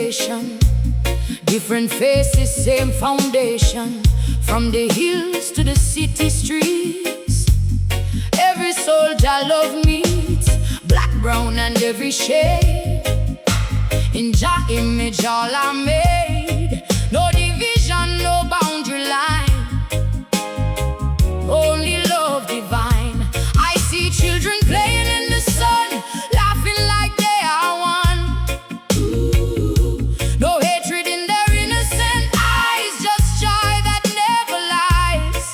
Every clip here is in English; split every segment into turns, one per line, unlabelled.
nation. Different faces, same foundation. From the hills to the city streets, every soldier love meets, black, brown and every shade. In Jah image all are made. No division, no boundary line, only love divine. I see children playing in the sun, laughing like they are one. No hatred in their innocent eyes, just joy that never lies.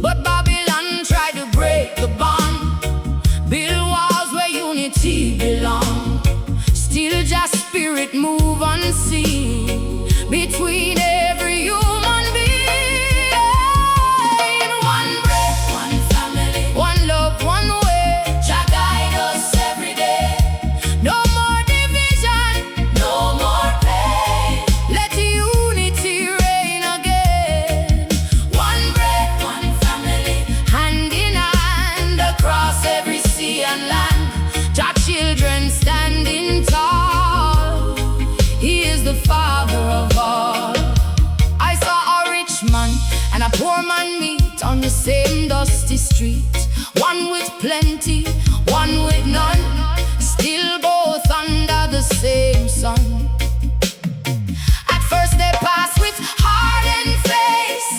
But Babylon tried to break the bond, build walls where unity belong. Still Jah spirit move unseen between every human being. One breath, one family, one love, one way. Jah guide us every day. No more division, no more pain. Let unity reign again. One breath, one family, hand in hand across every sea and land. Jah children standing tall. He is the Father of all. I saw a rich man and a poor man meet on the same dusty street. One with plenty, one with none, still both under the same sun. At first they pass with hardened face,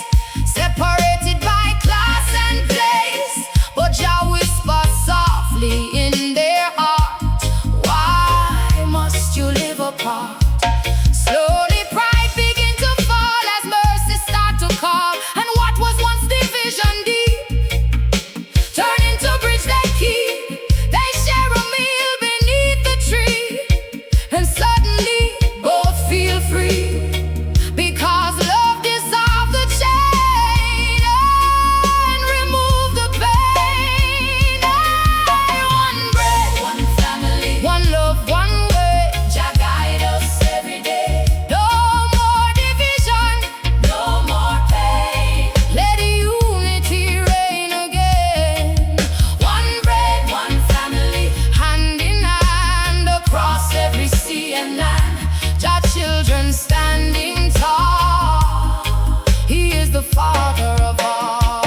separated by class and place. But Jah whisper softly in their heart, why must you live apart? Slowly pride begin to fall as mercy start to call. And what was once division deep turn into bridge they keep. They share a meal beneath the tree, and suddenly both feel free, because love dissolve the chain and remove the pain. One bread, one family, one love, one way. Jah guide us every day. No more division, no more pain. Let unity reign again. One bread, one family, hand in hand across every sea and land. Jah children standing tall. He is the Father of all.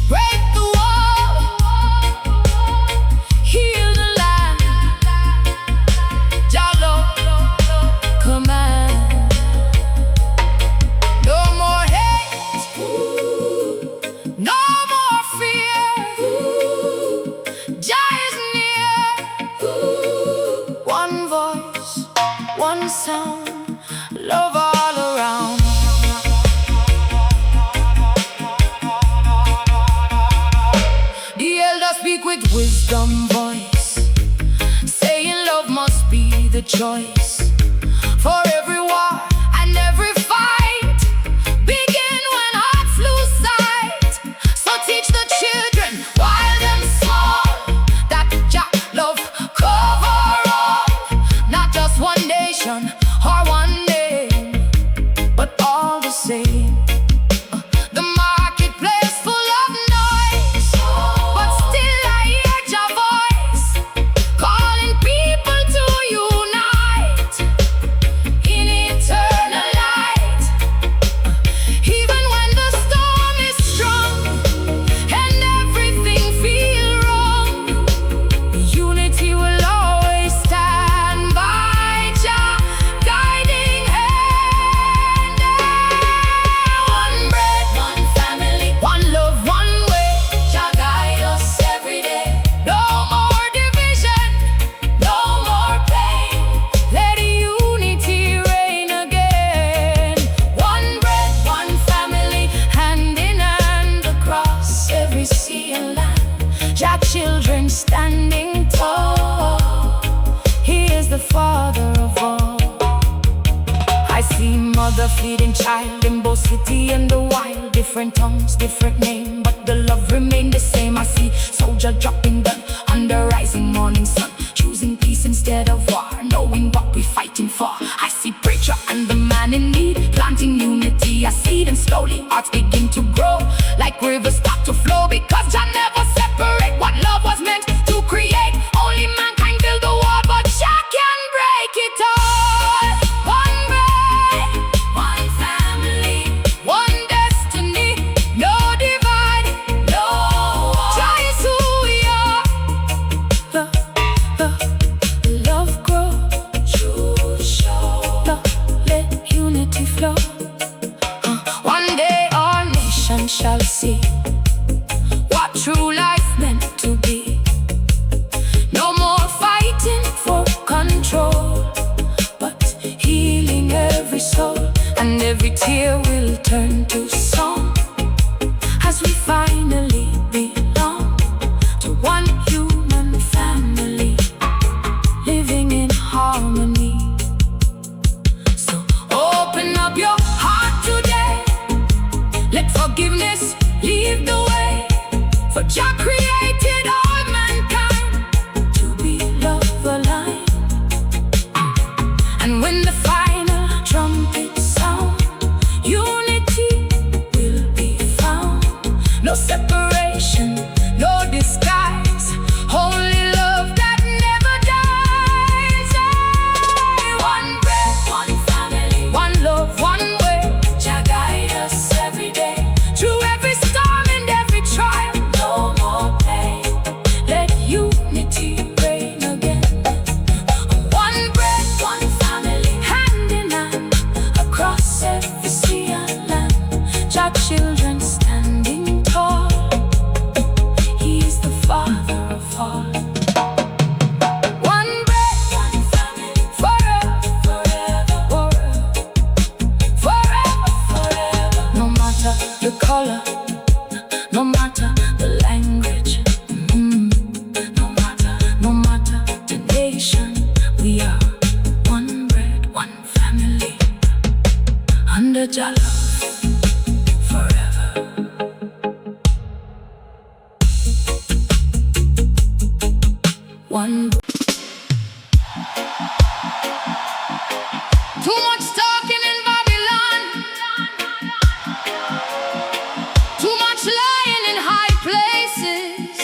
Break the wall, heal the land. Jah love command. No more hate, no more fear. Jah is near. One voice, one sound, love all around. The elders speak with wisdom voice, saying love must be the choice. For every war and every fight begin when hearts lose sight. So teach the children while them small that Jah love cover all. Not just one nation or one name, but all the same. The marketplace full of noise, but still I hear Jah voice calling people to unite in eternal light. Even when the storm is strong and everything feels wrong, unity will always stand by Jah guiding hand. One bread, one family, one love, one way. Jah guide us every day. No more division, no more pain. Let unity reign again. One bread, one family, hand in hand across every sea and land. Jah children standing tall. He is the Father of all. I see mother feeding child in both city and the wild. Different tongues, different name, but the love remain the same. I see soldier dropping gun under rising morning sun, choosing peace instead of war, knowing what we fighting for. I see preacher and the man in need, planting unity, a seed, and slowly hearts begin to grow like rivers start to flow, because Jah never separate what love was meant to create. Only mankind build every tear will turn to song as we finally belong to one human family, living in harmony. So open up your heart today, let forgiveness lead the way, for Jah created all mankind to be love aligned. And when the final trumpet sound, unity will be found. No separation, no disguise, only love that never dies. Hey, one breath, one family, one love, one way. Jah guide us every day, through every storm and every trial. No more pain, let unity reign again. One breath, one family, hand in hand, across every sea and land. Jah children standing tall, He's the Father of all. One breath, one family, forever, forever, forever, forever. No matter the color, no matter the language, no matter the nation, we are one bread, one family, under Jah love forever. One. Too much talking in Babylon, too much lying in high places,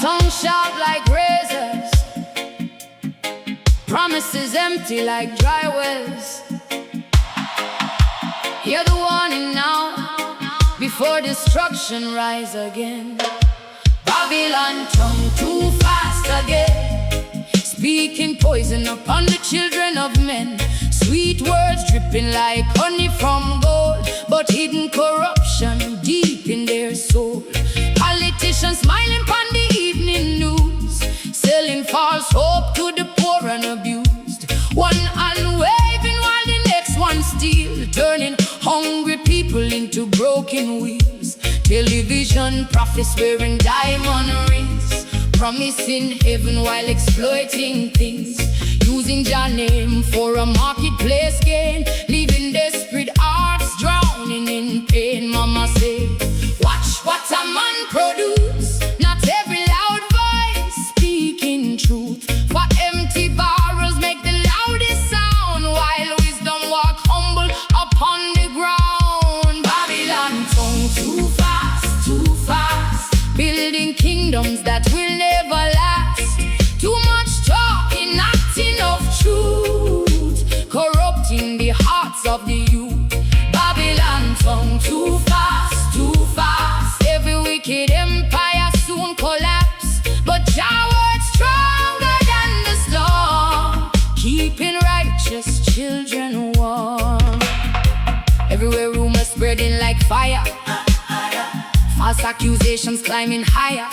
tongue sharp like razors, promises empty like dry wells. Hear the warning now, before destruction rise again. Babylon tongue too fast again, speaking poison upon the children of men. Sweet words dripping like honey from gold, but hidden corruption deep in their soul. Politicians smiling upon the evening news, selling false hope to the poor and abused. One unwavering while the next one steal, turning hungry people into broken wheels. Television prophets wearing diamond rings, promising heaven while exploiting things, using Jah name for a marketplace gain, leaving desperate hearts drowning in pain. Mama say, watch what a man produce, not every loud voice speaking truth, for empty barrels make the loudest sound, while wisdom walk humble upon the ground. Babylon tongue too fast, building kingdoms that will never last. Too much talking, not enough truth, corrupting the hearts of the youth. Babylon tongue too fast, every wicked empire soon collapse, but Jah word stronger than the storm, keeping righteous children warm. Everywhere rumors spreading like fire, false accusations climbing higher,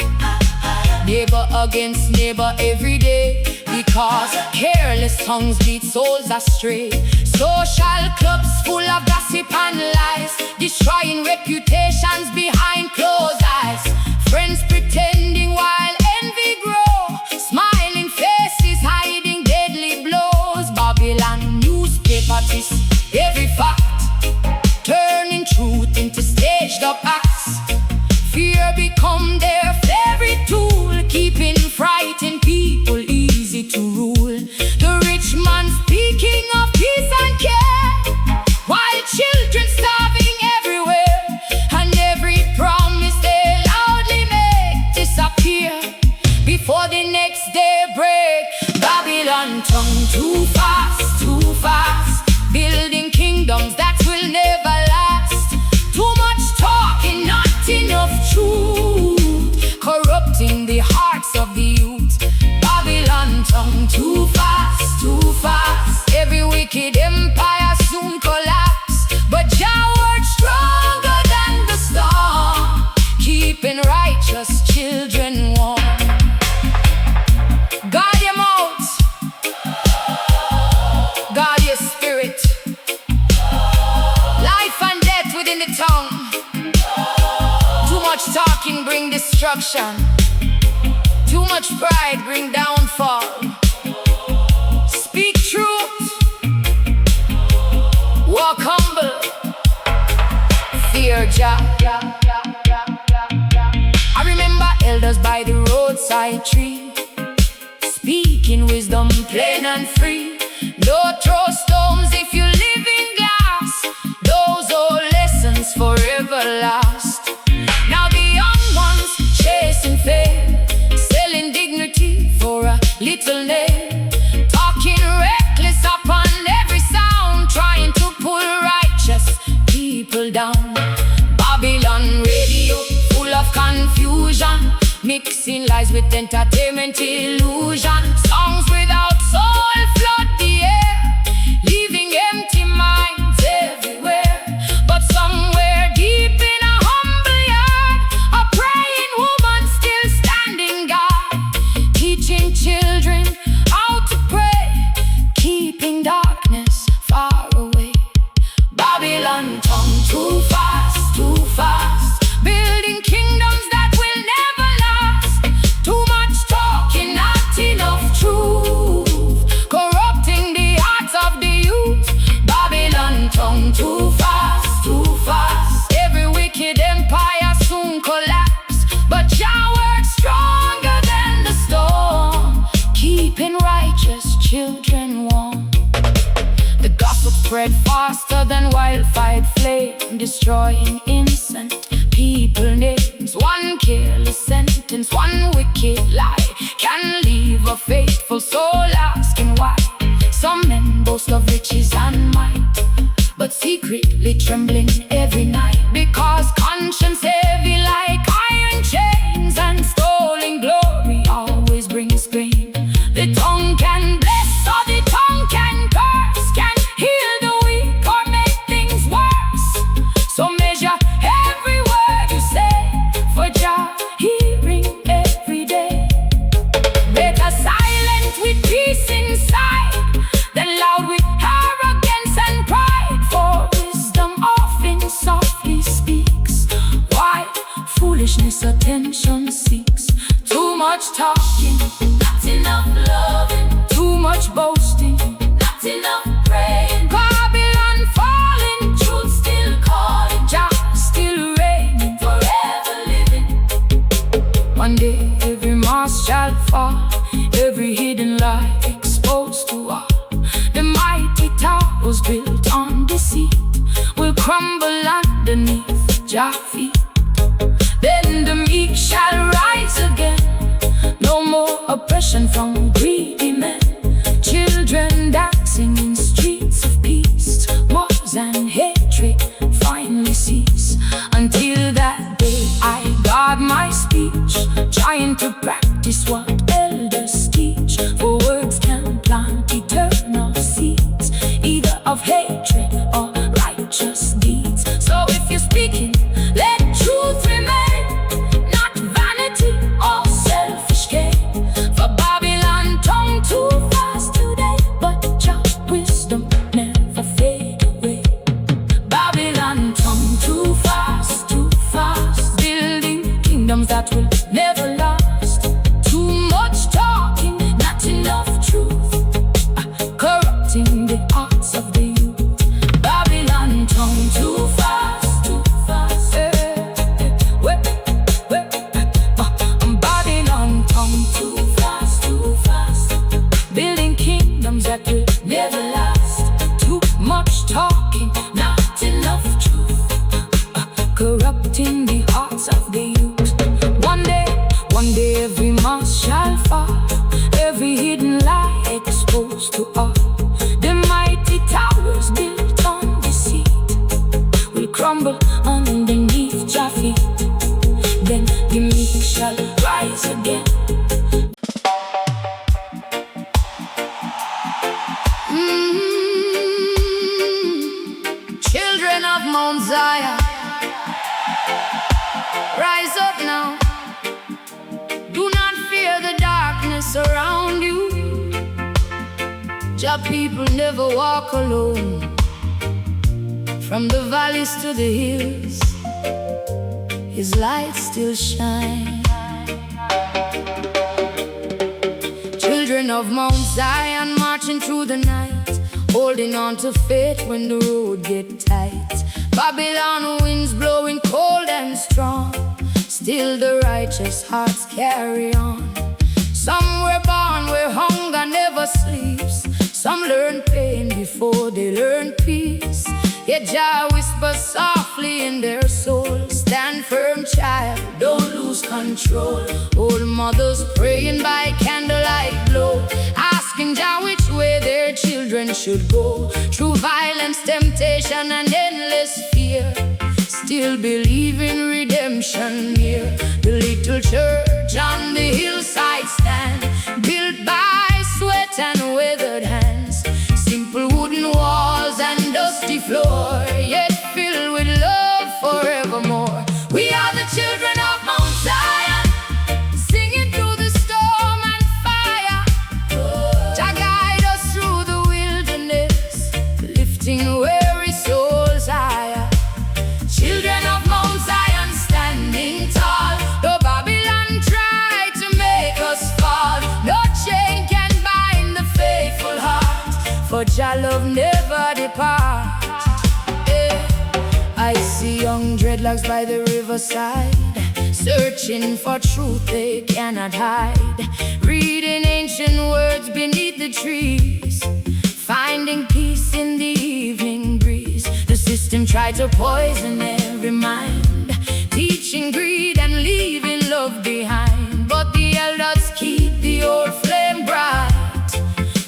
neighbor against neighbor every day, because careless tongues lead souls astray. Social clubs full of gossip and lies, destroying reputations behind closed eyes. Friends pretending while envy grow, smiling faces hiding deadly blows. Babylon newspaper twist every fact, turning truth into staged up acts. Fear become their favorite tool, keeping frightened people easy to rule. The rich man speaking of peace and care, while children starving everywhere, and every promise they loudly make disappear before the next day break. Babylon tongue too fast, building kingdoms that will never last. Too much talking, not enough truth, corrupting the hearts of the youth. Babylon tongue too fast, every wicked empire soon collapse, but Jah word stronger than the storm, keeping righteous children warm. Guard them out, destruction. Too much pride bring downfall. Speak truth, walk humble, fear Jah. I remember elders by the roadside tree, speaking wisdom plain and free. Don't throw stones if you live in glass. Those old lessons forever last. Now the young ones chasing fame, selling dignity for a little name, talking reckless upon every sound, trying to pull righteous people down. Babylon radio, full of confusion, mixing lies with entertainment illusion. Songs without soul flood the air, leaving empty minds everywhere. But somewhere deep in a humble yard, a praying woman still standing guard, teaching children how to pray, keeping darkness far away. Babylon tongue too fast, building kingdoms that will never last. Too much talking, not enough truth, corrupting the hearts of the youth. Babylon tongue too fast, every wicked empire soon collapse. But Jah works stronger than the storm, keeping righteous children warm. The gospel spread faster than wildfire flame, destroying innocent people names. One careless sentence, one wicked lie can leave a faithful soul asking why. Some men boast of riches and might, but secretly trembling every night, because conscience heavy like iron chains, and stolen glory always brings pain. The tongue can bless or the tongue can curse, can heal the weak or make things worse. So measure every word you say, for Jah hearing every day. Better silent with peace inside than loud with arrogance and pride. For wisdom often softly speaks, while foolishness attention seeks. Too much talking, not enough loving. Too much boasting, not enough praying. Babylon falling, truth still calling. Jah still reigning, forever living. One day every mast shall fall, every hidden lie exposed to all. The mighty towers built on deceit will crumble underneath Jah feet. Then the meek shall rise again, no more oppression from greedy men. Children dancing in streets of peace, wars and hatred finally cease. Until that day I guard my speech, trying to practice what elders teach. For words can plant eternal seeds, either of hatred or righteous deeds. So if you're speaking, let truth remain, not vanity or selfish gain. For Babylon tongue too fast today, but Jah wisdom never fade away. Babylon tongue too fast, building kingdoms that will never last. Too much talking, not enough truth, corrupting the hearts of the youth. Babylon tongue too fast. Babylon tongue too fast, building kingdoms that will never last. Too much talking, not enough truth, corrupting the hearts of the youth. One day every mast shall fall, every hidden lie exposed to all. The mighty towers built on deceit will crumble underneath Jah feet. Then the meek shall rise again. Children of Mount Zion, rise up now. Do not fear the darkness around you. Jah people never walk alone. From the valleys to the hills, His light still shines. Children of Mount Zion marching through the night, holding on to faith when the road get tight. Babylon winds blowing cold and strong, still the righteous hearts carry on. Some were born where hunger never sleeps, some learn pain before they learn peace. Yet Jah whispers softly in their soul, stand firm child, don't lose control. Old mothers praying by candlelight glow, asking Jah which way their children should go. Through violence, temptation and endless fear, still believing redemption near. The little church on the hillside stand, built by sweat and withered hands. Simple wooden walls and dusty floor, yet filled with love forevermore. We are the children of Mount Zion, singing through the storm and fire. Jah guide us through the wilderness, lifting weary souls higher. Children of Mount Zion standing tall, though Babylon tried to make us fall, no chain can bind the faithful heart, for Jah love never depart. I see young dreadlocks by the riverside, searching for truth they cannot hide, reading ancient words beneath the trees, finding peace in the evening breeze. The system tried to poison every mind, teaching greed and leaving love behind. But the elders keep the old flame bright,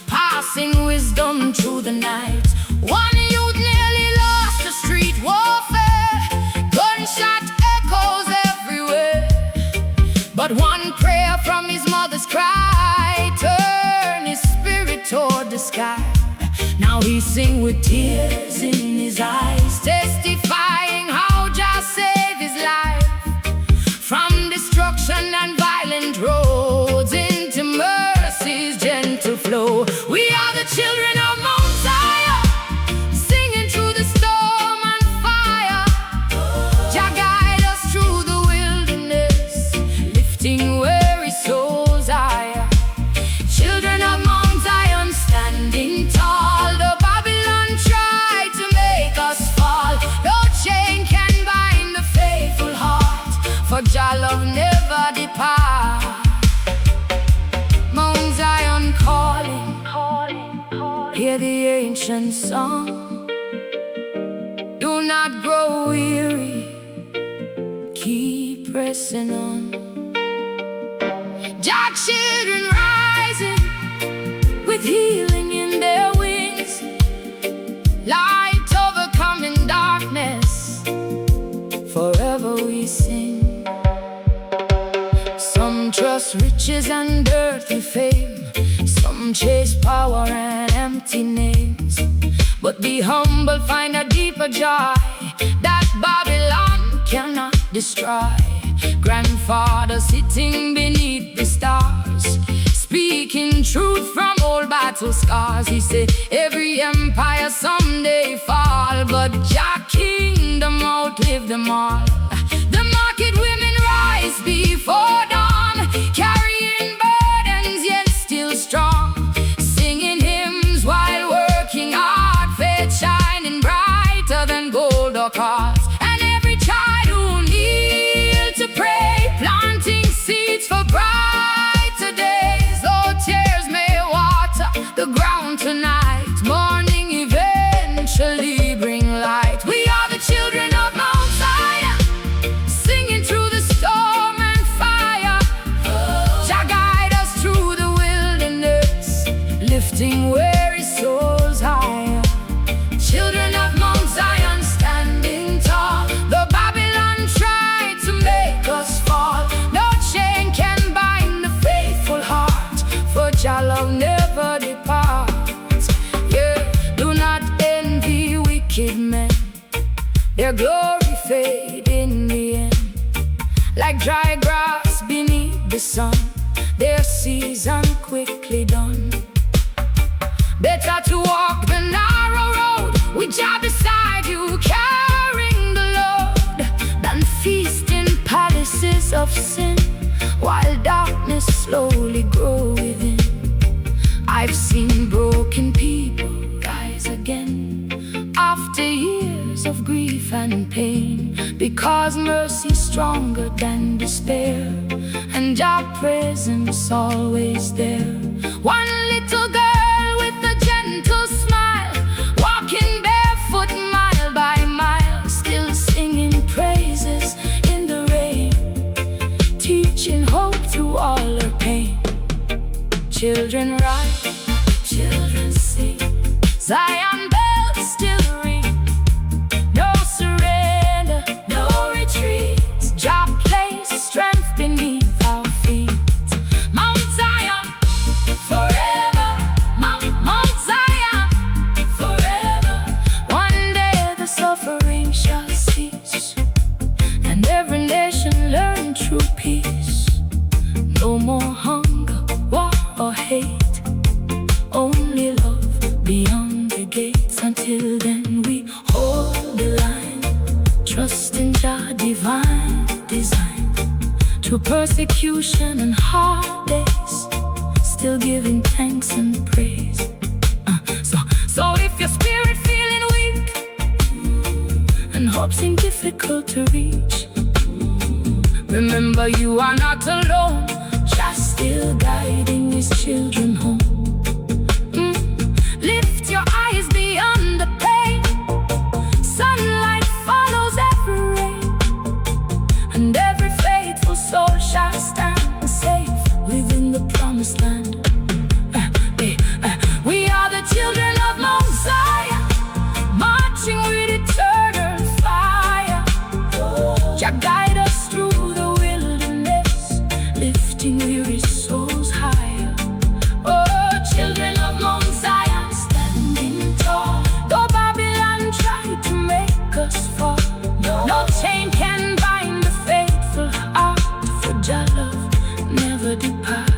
passing wisdom through the night. One youth nearly lost to street warfare, gunshot echoes everywhere. But one prayer from his mother's cry turned his spirit toward the sky. Now he sings with tears in his eyes, testifying how Jah saved his life from destruction and violent roads into mercy's gentle flow. We are the children of Mount Zion, singing through the storm and fire. Jah guide us through the wilderness, lifting weary souls higher. Children of Mount Zion standing tall, though Babylon tried to make us fall, no chain can bind the faithful heart, for Jah love never depart. Mount Zion calling, hear the ancient song. Do not grow weary, keep pressing on. Jah children rising with healing in their wings, light overcoming darkness, forever we sing. Some trust riches and earthly fame, some chase power and empty names. But be humble, find a deeper joy that Babylon cannot destroy. Grandfather sitting beneath the stars, speaking truth from old battle scars. He said every empire someday fall, but Jah kingdom outlive them all. The market women rise before dawn, carrying burdens yet still strong, singing hymns while working hard, faith shining brighter than gold or cars. And every child who kneels to pray, planting seeds for brighter days. Though tears may water the ground tonight, morning eventually bring light. We are the children of Mount Zion, singing through the storm and fire. Jah guide us through the wilderness, lifting weary souls higher. Children of Mount Zion standing tall, though Babylon tried to make us fall, no chain can bind the faithful heart, for Jah love never departs. Yeah, do not envy wicked men, their glory fade in the end. Like dry grass beneath the sun, their season quickly done. Better to walk the narrow road with Jah beside you, carrying the load, than feast in palaces of sin while darkness slowly grows within. stronger than despair, and your presence always there. One little girl with a gentle smile, walking barefoot mile by mile, still singing praises in the rain, teaching hope through all her pain. Children write, children sing, Zion bells still ring. No surrender, no retreat. Jah place strength beneath our feet. Mount Zion forever, Mount Zion forever. One day the suffering shall cease, and every nation learn true peace. No more hunger, war or hate, only love beyond the gates. Until then we hold the line, trust in Jah divine design. Through persecution and hard days, still giving thanks and praise. So if your spirit feeling weak and hopes seem difficult to reach, remember you are not alone. Jah still guiding his children home. Lift your eyes beyond the pain. Sunlight follows every rain, and every faithful soul shall stand safe within the promised land. We are the children of Mount Zion, marching with eternal fire. Jah guide us through the wilderness, lifting weary souls higher. Oh, children of Mount Zion, standing tall. Though Babylon tried to make us fall, no chain can bind the faithful heart, for Jah love never depart.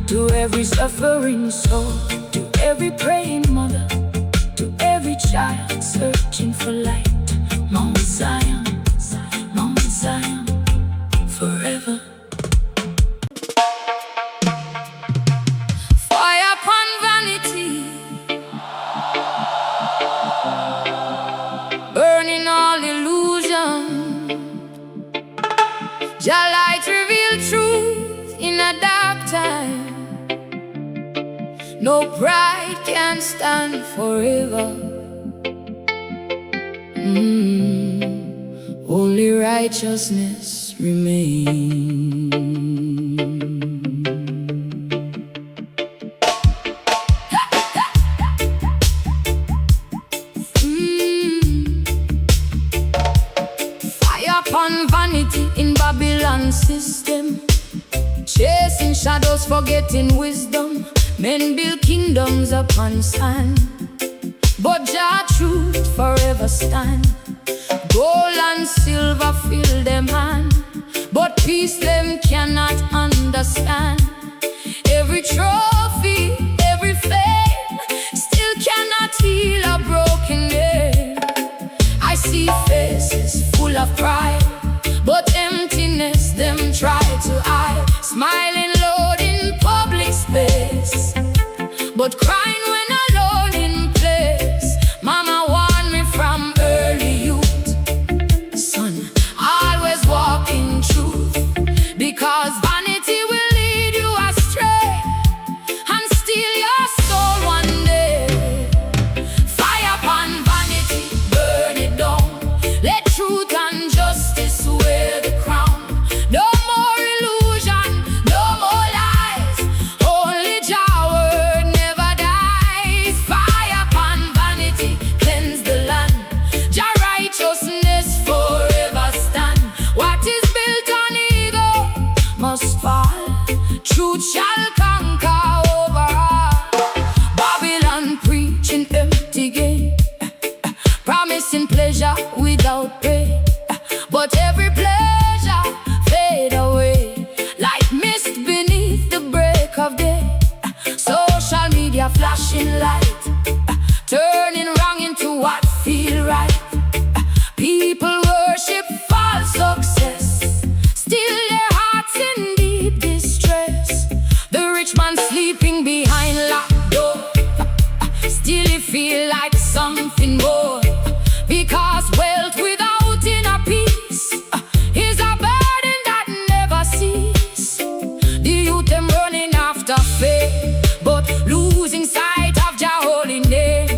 To every suffering soul, to every praying mother, to every child searching for light, Mount Zion, Mount Zion forever. Fire upon vanity, burning all illusion. Jah light reveal truth in a dark time. No pride can stand forever. Only righteousness remains. Fire upon vanity in Babylon's system, chasing shadows, forgetting wisdom. Men build kingdoms upon sand, but Jah truth forever stand. Gold and silver fill them hand, but peace them cannot understand. Every trophy, every fame, still cannot heal a broken name. I see faces full of pride, but emptiness them try to hide. Smiling loud in public space, but crying when alone in place. Mama warned me from early youth, son, always walk in truth, because vanity will lead you astray and steal your soul one day. Fire upon vanity, burn it down. Let truth and justice wear the crown. No more illusion, no more lies, only Jah word never dies. Fire upon vanity, cleanse the land. Jah righteousness forever stand. What is built on ego must fall. Truth shall conquer over all. Babylon preaching empty gain, promising pleasure without pain, but every pleasure fade away like mist beneath the break of day. Social media flashing light, turning wrong into what feel right. People worship false success, still their hearts in deep distress. The rich man sleeping behind locked door, still he feel like something more, because wealth without inner peace of faith, but losing sight of Jah holy name.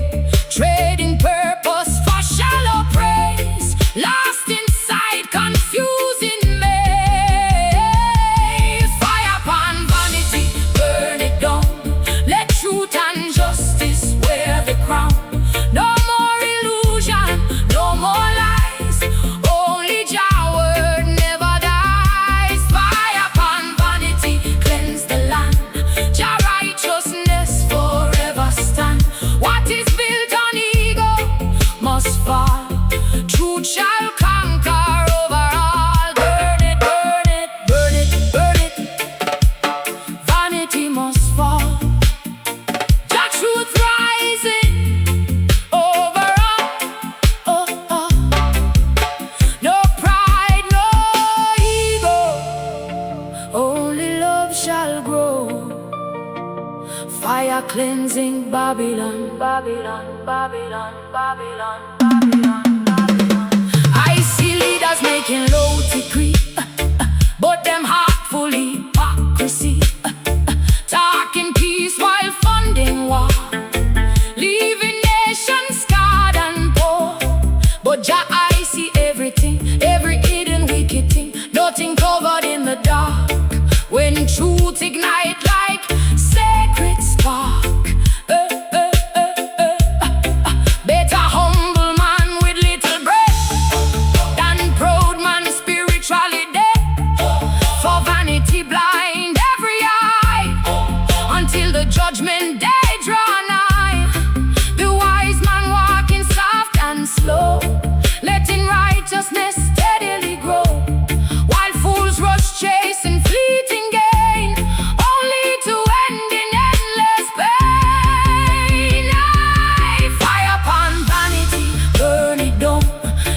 Trading purpose for shallow praise, lost inside confusing maze. Fire upon vanity, burn it down. Let truth and justice wear the crown. No more illusion, no more lies. Only Jah word never dies. Fire upon vanity, cleanse the land. Jah righteousness forever stand. What is built on ego must fall. Truth shall conquer over all. Burn it, burn it, burn it, burn it. Vanity must fall. Jah truth rising over all. Oh, oh. No pride, no ego. Only love shall grow. Fire cleansing Babylon, Babylon, Babylon, Babylon, Babylon, Babylon. I see leaders making low decree, but them heart full hypocrisy. Talking peace while funding war, leaving nations scarred and poor. But Jah I see everything, every hidden wicked thing, nothing covered in the dark. When truth ignite like sacred spark. Better humble man with little bread than proud man spiritually dead. For vanity blind every eye until the judgment day draw nigh. The wise man walking soft and slow, letting righteousness steadily grow, while fools rush chasing fleeting gain, only to end in endless pain. Aye, fire upon vanity, burn it down.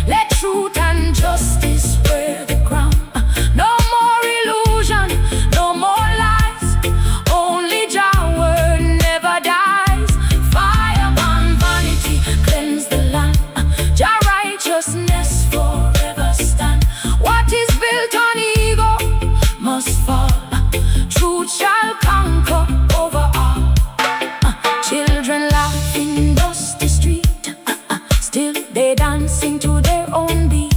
Let truth and justice wear the crown. No more illusion, no more lies. Only Jah word never dies. Fire upon vanity, cleanse the land. Jah righteousness forever stand. What is built on ego must fall. Truth shall conquer over all. Children laugh in dusty street, still they dancing to their own beat.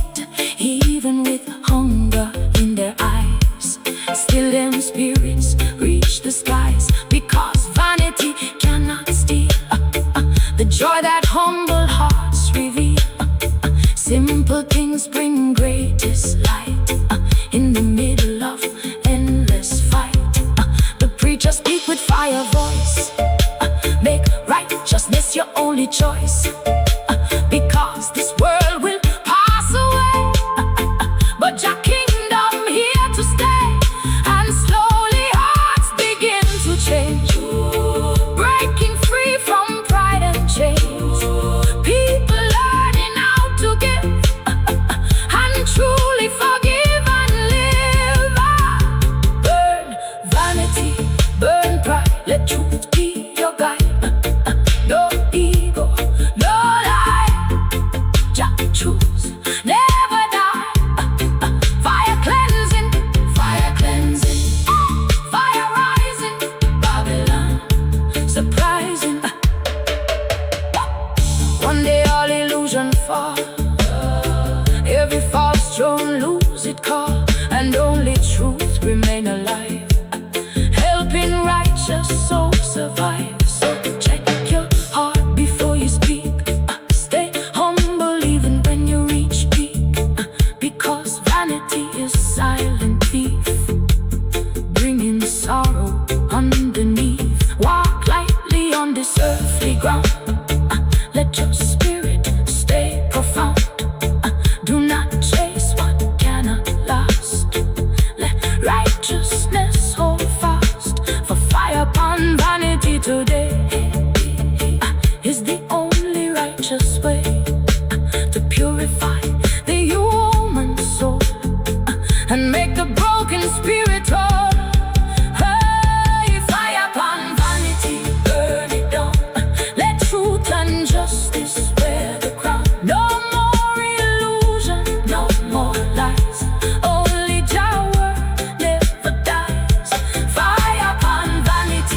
Even with hunger in their eyes, still them spirits reach the skies. Because vanity cannot steal the joy that humble hearts reveal. Simple things bring greatest light in the middle of endless fight. The preacher speak with fire voice, make righteousness your only choice. Because this world will pass away, but Jah kingdom here to stay. And slowly hearts begin to change, breaking free from pride and change. People learning how to give and truly forgive and live. Burn vanity, burn pride, let truth be your guide. No ego, no lie. Jah choose, never die. Fire cleansing, fire cleansing, fire rising. Babylon, surprising. One day all illusion fall, every false throne lose its call, and only truth remain alive, helping righteous souls survive. So check your heart before you speak. Stay humble even when you reach peak. Because vanity is silent thief, bringing sorrow underneath. Walk lightly on this earthly ground. Let your spirit stay profound. Do not chase what cannot last. Let righteousness hold fast. For fire upon vanity today is the only righteous way to purify the human soul and make the broken spirit whole. Hey, fire upon vanity, burn it down. Let truth and justice wear the crown. No more illusion, no more lies. Only Jah word never dies. Fire upon vanity.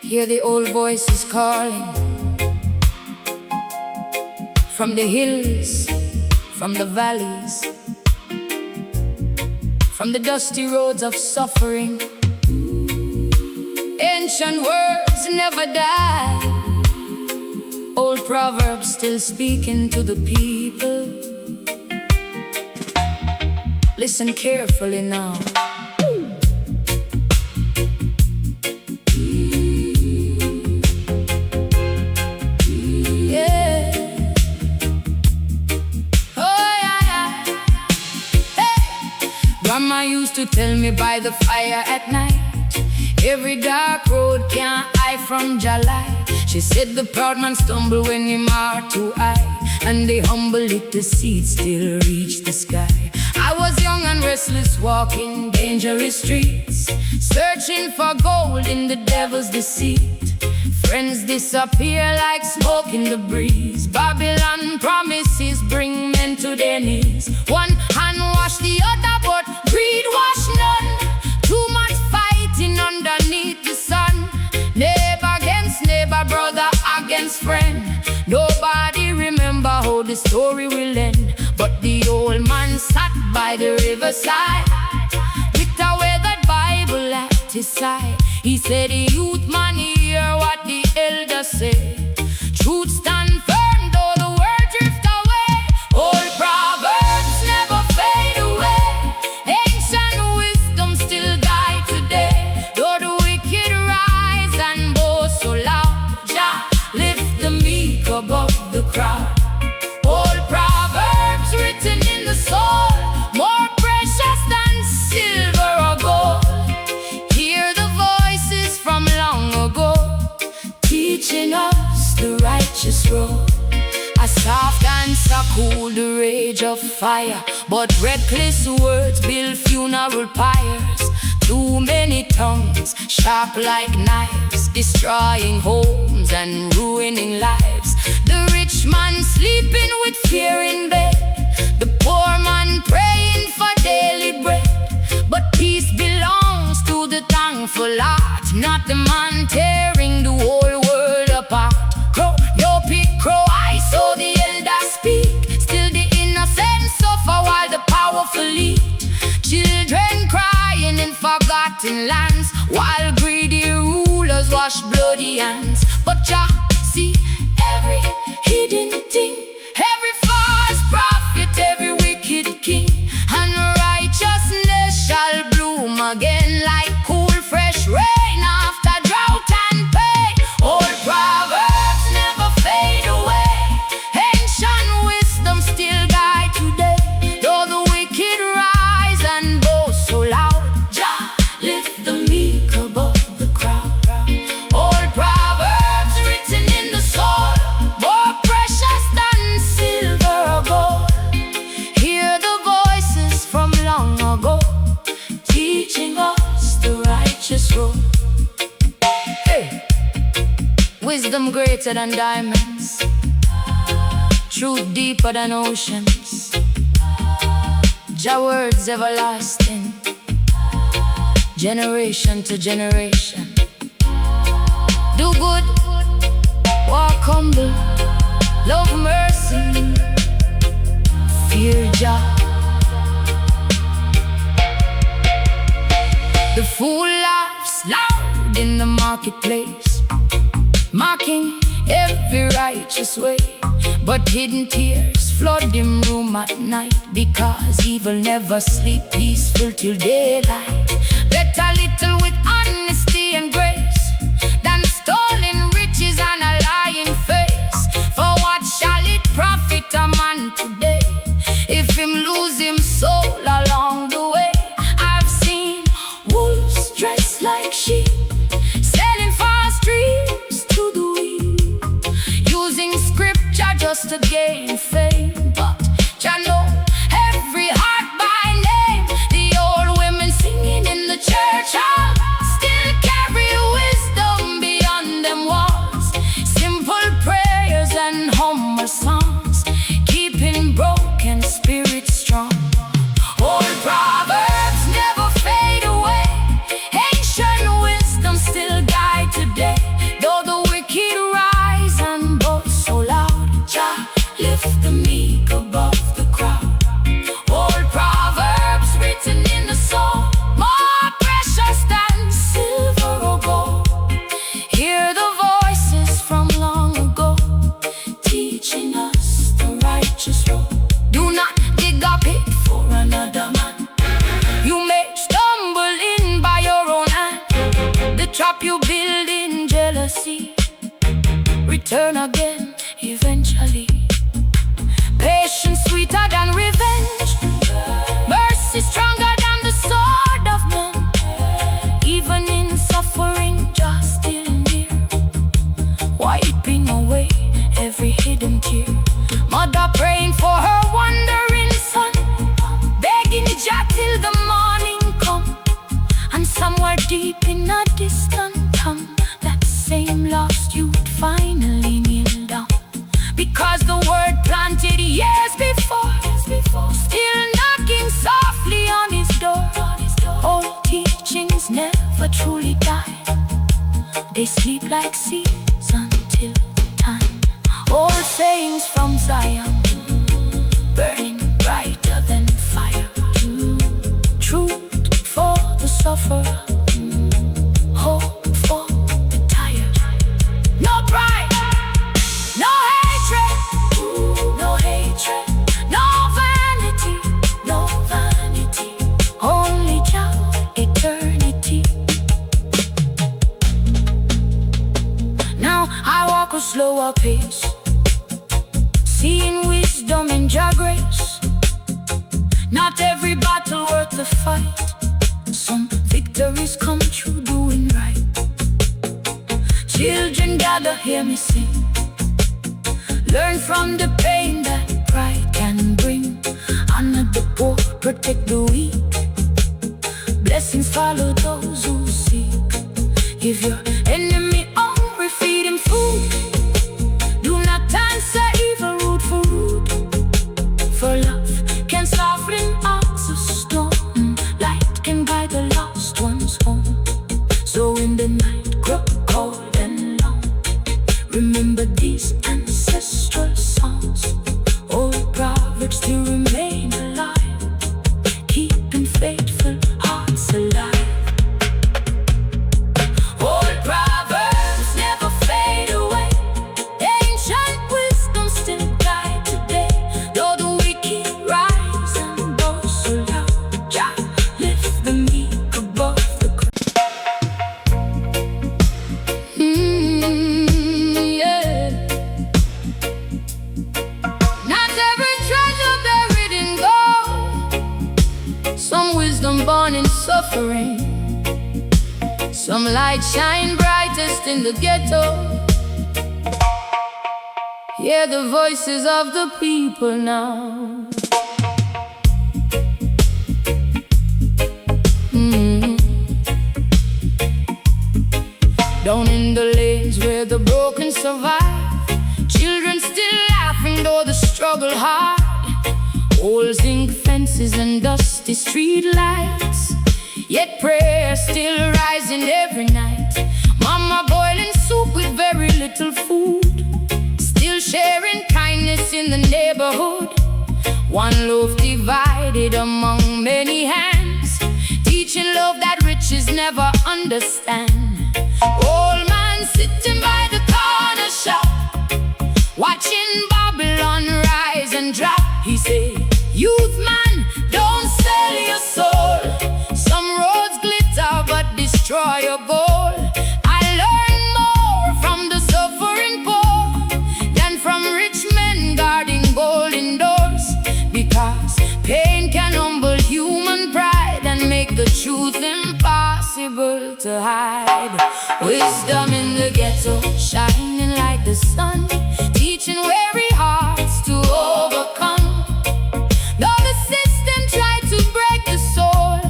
Hear the old voices calling from the hills, from the valleys, from the dusty roads of suffering. Ancient words never die, old proverbs still speaking to the people. Listen carefully now. Grandma used to tell me by the fire at night, every dark road can't hide from Jah light. She said the proud man stumble when him heart too high, and the humble little seed still reach the sky. I was young and restless, walking dangerous streets, searching for gold in the devil's deceit. Friends disappear like smoke in the breeze. Babylon promises bring men to their knees. One hand wash the other, but greed wash none. Too much fighting underneath the sun. Neighbor against neighbor, brother against friend. Nobody remember how the story will end, but the old man sat by the riverside with a weathered Bible at his side. He said, youth man, hear what the elders say. Truth stand firm though the world drift away. Old proverbs never fade away. Ancient wisdom still guide today. Though the wicked rise and boast so loud, Jah lift the meek above the crowd. Old proverbs written in the soul, more precious than silver or gold. Hear the voices from long ago, teaching us the righteous road. A soft answer cool the rage of fire, but reckless words build funeral pyres. Too many tongues, sharp like knives, destroying homes and ruining lives. The rich man sleeping with fear in bed, the poor man praying for daily bread. But peace belongs to the thankful heart, not the man tearing the whole world apart. Crow, yo pick crow, I saw the elders speak. Still the innocent suffer while the powerful lead. Children crying in forgotten lands, while greedy rulers wash bloody hands. But Jah see every hidden thing, every false prophet, every wicked king. And righteousness shall bloom again like cool fresh rain after drought and pain. Old proverbs never fade away. Ancient wisdom still guide today. Though the wicked rise and boast so loud, Jah lift the meek above the crowd. Old proverbs written in the soul, more precious than silver or gold. Hear the voices from long ago, teaching us the righteous road. Hey. Wisdom greater than diamonds, truth deeper than oceans. Jah words everlasting, generation to generation. Do good, walk humble, love mercy, fear Jah. The fool laughs loud in the marketplace, mocking every righteous way. But hidden tears flood him room at night, because evil never sleep peaceful till daylight. Better little with honesty and grace than stolen riches and a lying face. For what shall it profit a man today if him lose him soul along the way? I've seen wolves dressed like sheep, selling fast dreams to the weak, using scripture just to gain fame. But Jah know every heart by name. The old women singing in the church hall still carry wisdom beyond them walls. Simple prayers and humble songs, keeping broken spirits strong. Old proverbs never fade away. Ancient wisdom still guide today. jealousy return again eventually. Patience sweeter than revenge, mercy stronger than the sword of man. Even in suffering, just still near, wiping away every hidden tear. Mother praying for her wandering son, begging Jah till the morning come. And somewhere deep in a distant town, that same lost youth finally kneel down, because the word planted years before still knocking softly on his door. Old teachings never truly die, they sleep like seeds until time. Old sayings from Zion, burning brighter than fire. Truth for the sufferer, hope for the tired. No pride, no hatred, no vanity, only Jah, eternity. Now I walk a slower pace, seeing wisdom and Jah grace. Not every battle worth the fight, some victories come through doing right. Children gather, hear me sing, learn from the pain that pride can bring. Honor the poor, protect the weak, blessings follow those who seek. Give your enemy hungry, feed him food. Do not answer evil rude for rude, for love can soften hearts of stone. Light can guide the lost ones home. So in the night grow cold and long, remember these ancestral songs. Old proverbs still remain alive, keeping faithful hearts alive. Old proverbs never fade away, ancient wisdom still guide today. Though the wicked rise and boast so loud, Jah lift the meek above the crowd. Yeah. Not every treasure buried in gold, some wisdom born in suffering. Some light shine brightest in the ghetto. Hear the voices of the people now. Down in the lanes where the broken survive, children still laughing though the struggle hard. Old zinc fences and dusty street lights, yet prayer still rising every night. Mama boiling soup with very little food, still sharing kindness in the neighborhood. One loaf divided among many hands, teaching love that riches never understand. Old man sitting by the corner shop, watching Babylon rise and drop. He said, youth man, don't sell your soul. Some roads glitter but destroy your goal. I learned more from the suffering poor than from rich men guarding golden doors, because pain can humble human pride and make the truth impossible to hide. Wisdom in the ghetto, shining like the sun, teaching weary hearts to overcome. Though the system tried to break the soul,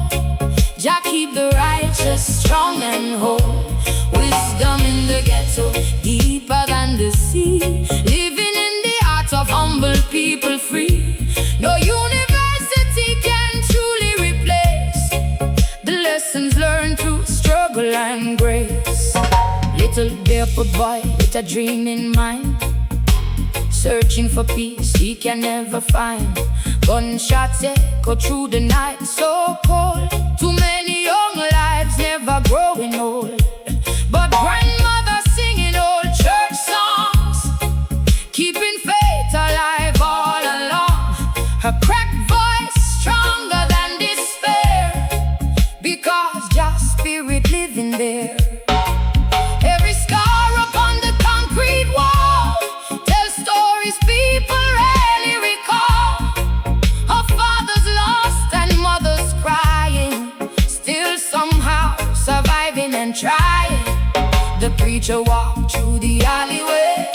Jah keep the righteous strong and whole. Wisdom in the ghetto, deeper than the sea, living in the heart of humble people free. No university can truly replace the lessons learned through struggle and grace. Little barefoot boy with a dream in mind, searching for peace he can never find. Gunshots echo through the night so cold, too many young lives never growing old. But grandmother singing old church songs, keeping faith alive all along. Her cracked voice stronger than despair, because Jah spirit living there. Every scar preacher walked through the alleyway,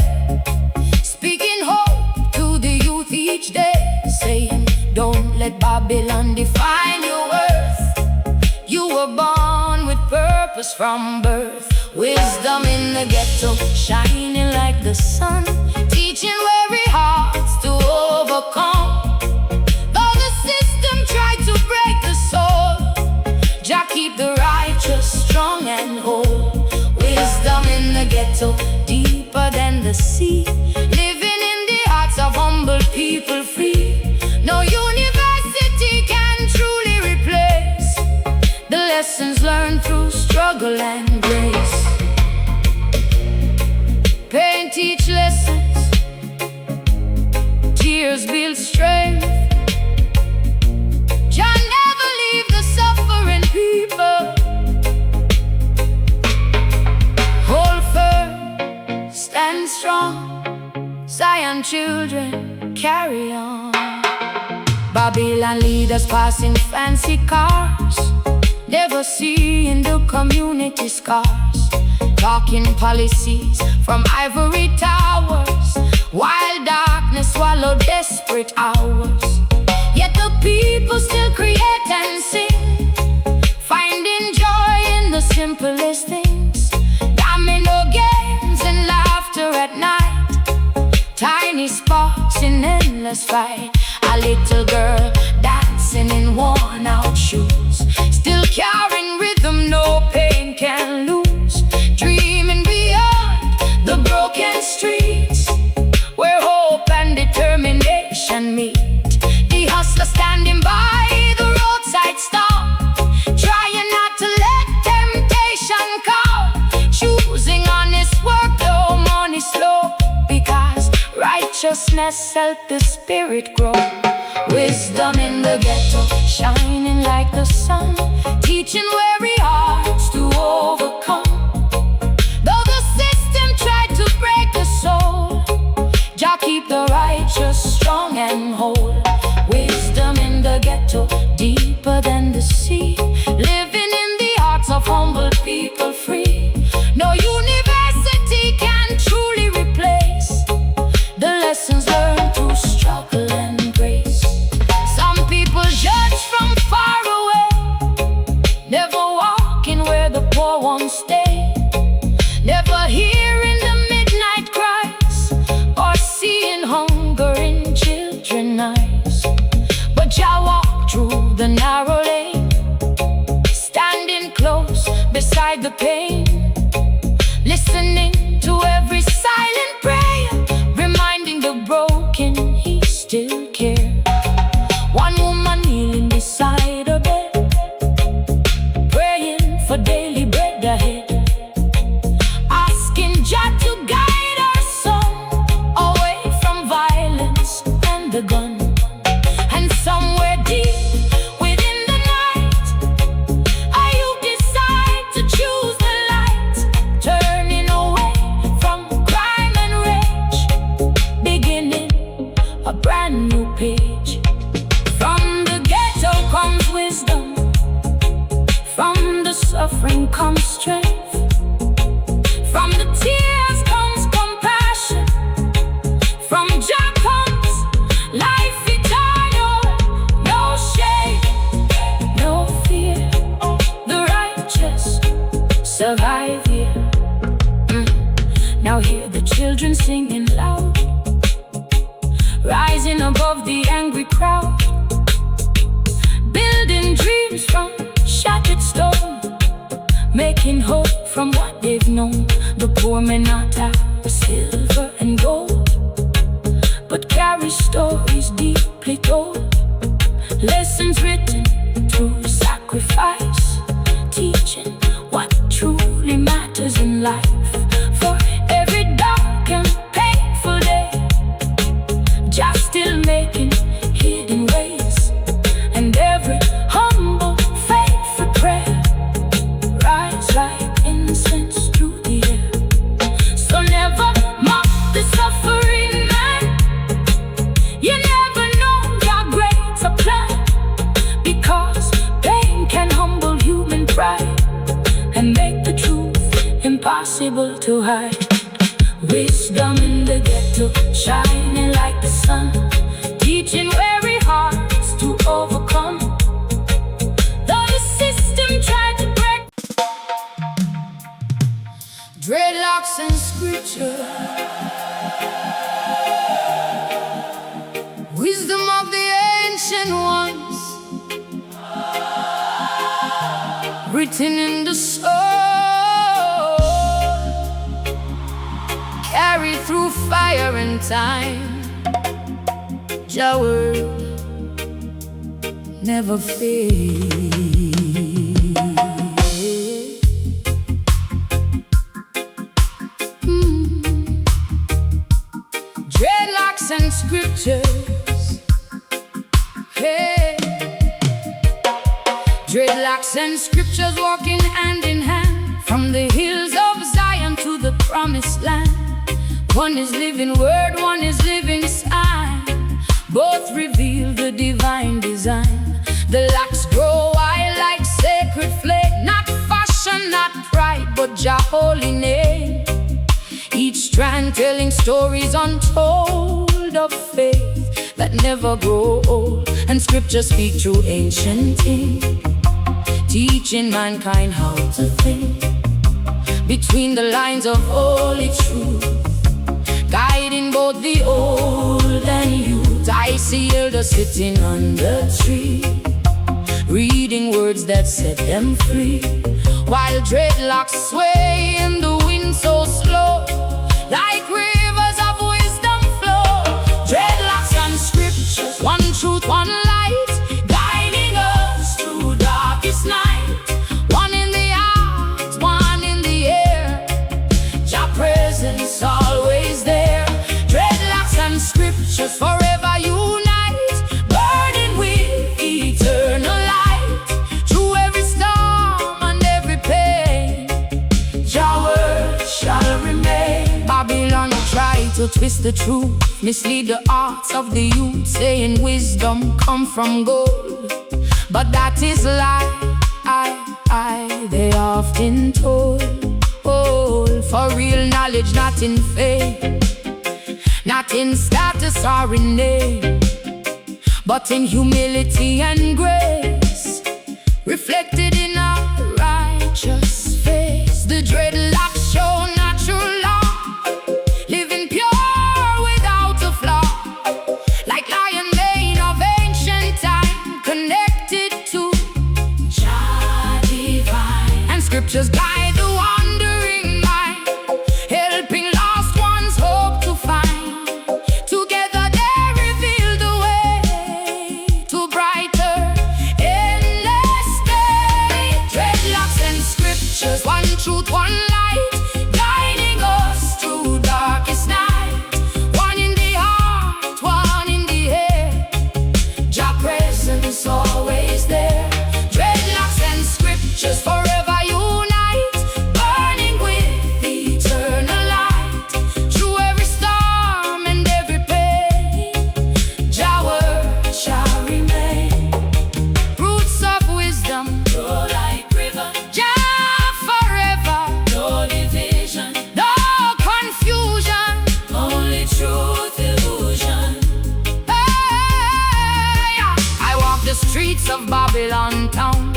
speaking hope to the youth each day, saying, don't let Babylon define your worth. You were born with purpose from birth. Wisdom in the ghetto, shining like the sun, teaching weary hearts to overcome. Though the system tried to break the soul, Jah keep the righteous strong and whole. Wisdom in the ghetto, deeper than the sea, living in the hearts of humble people free. No university can truly replace the lessons learned through struggle and grace. Pain teach lessons, tears build strength. Jah never leave the suffering people. Hold firm, stand strong, Zion children, carry on. Babylon leaders passing fancy cars, never seeing the community scars, talking policies from ivory towers, while darkness swallowed desperate hours. Yet the people still create and sing, finding joy in the simplest things. Domino games and laughter at night, tiny sparks in endless fight. A little girl dancing in worn out shoes, still carrying rhythm no pain can lose. Dreaming beyond the broken streets, where hope and determination meet. The hustler standing by the roadside stall, trying not to let temptation come, choosing honest work though money slow, because righteousness help the spirit grow. Wisdom in the ghetto, shining like the sun, teaching weary hearts to overcome. Though the system tried to break the soul, Jah keep the righteous strong and whole. Wisdom in the ghetto, deeper than the sea, living in the hearts of humble people free. No university can truly replace the lessons learned through struggle and grace. Some people judge from far away, never walking where the poor ones stay, never hearing the midnight cries or seeing hunger in children's eyes. But Jah walked through the narrow lane, standing close beside the pain, listening to every silent prayer, reminding the broken he still cares. One woman kneeling beside her bed, praying for daily bread ahead, asking Jah to guide her soul away from violence and the gun. And somewhere deep within the night, a youth decide to choose the light, turning away from crime and rage, beginning a brand new page. From the ghetto comes wisdom, from the suffering comes strength, from the tears comes compassion, from Jah comes life eternal. No shame, no fear, the righteous survive here. Now hear the children singing loud, rising above the angry crowd, building dreams from shattered stone, making hope from what they've known. The poor may not have silver and gold, but carry stories deeply told, lessons written through sacrifice, teaching what truly matters in life. For every dark and painful day, Jah still making hidden ways, and every humble, faithful prayer rise like incense through the air. So never mock the suffering man, you never know your greater plan, because pain can humble human pride and make the truth impossible. to hide. Wisdom in the ghetto, shining like the sun, teaching weary hearts to overcome. Though the system tried to break, dreadlocks and scripture, wisdom of the ancient ones, written in the soul, carried through fire and time. Jah word never fades. Dreadlocks and scriptures, hey. Dreadlocks and scriptures walking hand in hand, from the hills of Zion to the promised land. One is living word, one is living sign, both reveal the divine design. The locks grow wild like sacred flame, not fashion, not pride, but Jah holy name. Each strand telling stories untold of faith that never grow old. And scriptures speak through ancient things, teaching mankind how to think between the lines of holy truth, guiding both the old and youth. I see elders sitting on the tree, reading words that set them free, while dreadlocks sway in the wind so slow, like rivers of wisdom flow. Dreadlocks and scriptures, one truth, one light, guiding us through darkest night. One in the heart, one in the air, Jah presence always there. Dreadlocks and scriptures forever unite, burning with eternal light. Through every storm and every pain, Jah word shall remain. Babylon try to twist the truth, mislead the hearts of the youth, saying wisdom come from gold, but that is lie. They often told, for real knowledge, not in faith, not in status or in name, but in humility and grace, reflected in our righteous face. The dreadlocks show natural law, living pure without a flaw, like lion mane of ancient time, connected to Jah divine. And scriptures guide the wandering mind, helping lost ones hope to find. Together they reveal the way to brighter, endless day. Dreadlocks and scriptures, one truth, one light, guiding us through darkest night. One in the heart, one in the head, Jah presence always there. Dreadlocks and scriptures forever unite, burning with eternal light. Through every storm and every pain, Jah word shall remain. Roots of wisdom grow like river, Jah forever, no division, no confusion, only truth illusion. Hey, I walk the streets of Babylon town,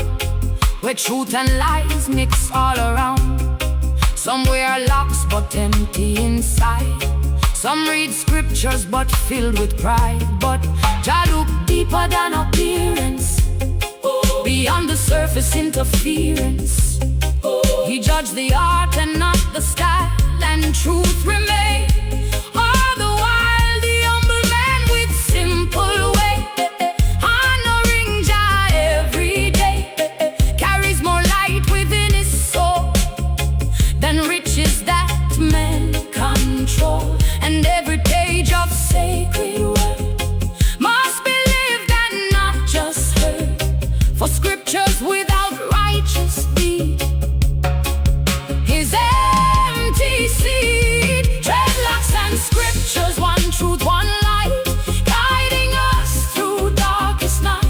where truth and lies mix all around. Some wear locks but empty inside, some read scriptures but filled with pride. But Jah look deeper than appearance, beyond the surface interference. He judged the art and not the style, and truth remained. All the while the humble man with simple way, honoring Jah every day, carries more light within his soul than riches that men control. And every page of sacred word must be lived and not just heard, for scriptures without righteous deed is empty seed. Dreadlocks and scriptures, one truth, one light, guiding us through darkest night.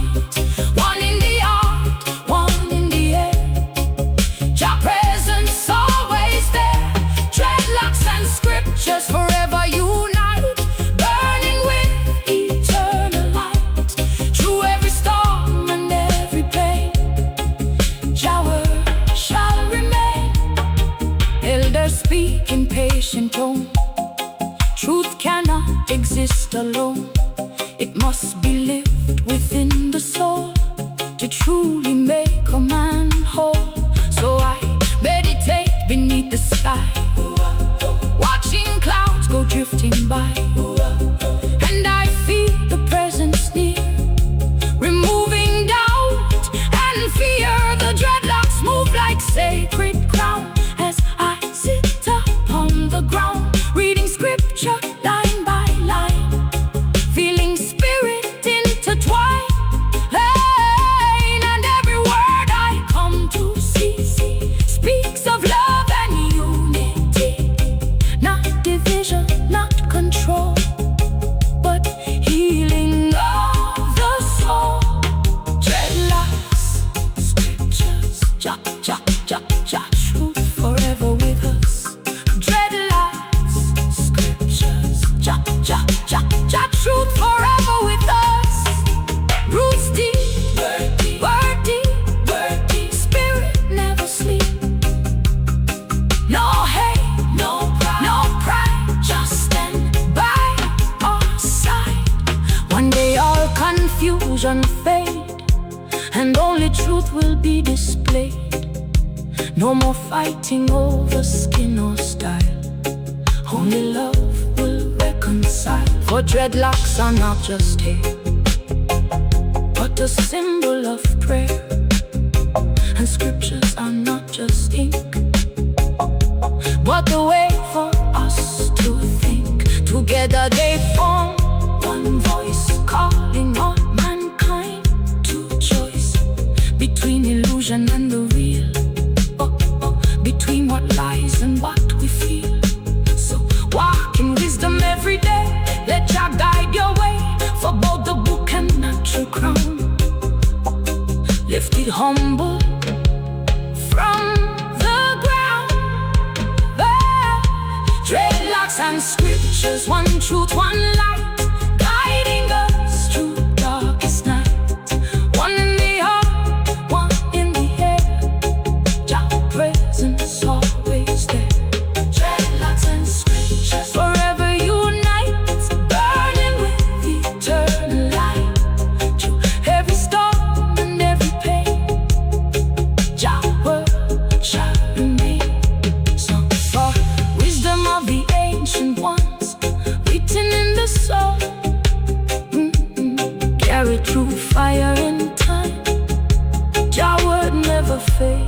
One in the heart, one in the air, Jah presence always there. Dreadlocks sufficient tone. Truth cannot exist alone. It must be lived within the soul to truly make a man whole. So I meditate beneath the sky, watching clouds go drifting by, and I feel the presence near, removing doubt and fear. The dreadlocks move like sacred crown as I sit upon the ground, reading scripture line by line, feeling spirit intertwine. And every word I come to see speaks of love and unity, not division, not control, but healing of the soul. Dreadlocks, scriptures, Jah, Jah, Jah, Jah, truth forever with us. Dreadlocks, scriptures, Jah, Jah, Jah, Jah, truth forever with us. Roots deep, word deep, word deep, spirit never sleep. No hate, no pride, just stand by our side. One day all confusion fade, and only truth will be displayed. No more fighting over skin or style, only love will reconcile. For dreadlocks are not just hair, but a symbol of prayer, and scriptures are not just ink, but the way for us to think. Together they form one voice, calling all mankind to choice between illusion and the real, between what lies and what we feel. So walk in wisdom every day, let Jah guide your way, for both the book and natural crown, lifted humble from the ground. Dreadlocks and scriptures, one truth, one light, guiding us through darkest night. One in the heart, one in the air, Jah presence always there. Dreadlocks and scriptures forever unite, burning with eternal light. Through every storm and every pain, Jah word shall remain. Sung for wisdom of the ancient ones, written in the soul, carried through fire in time. Jah word never fade.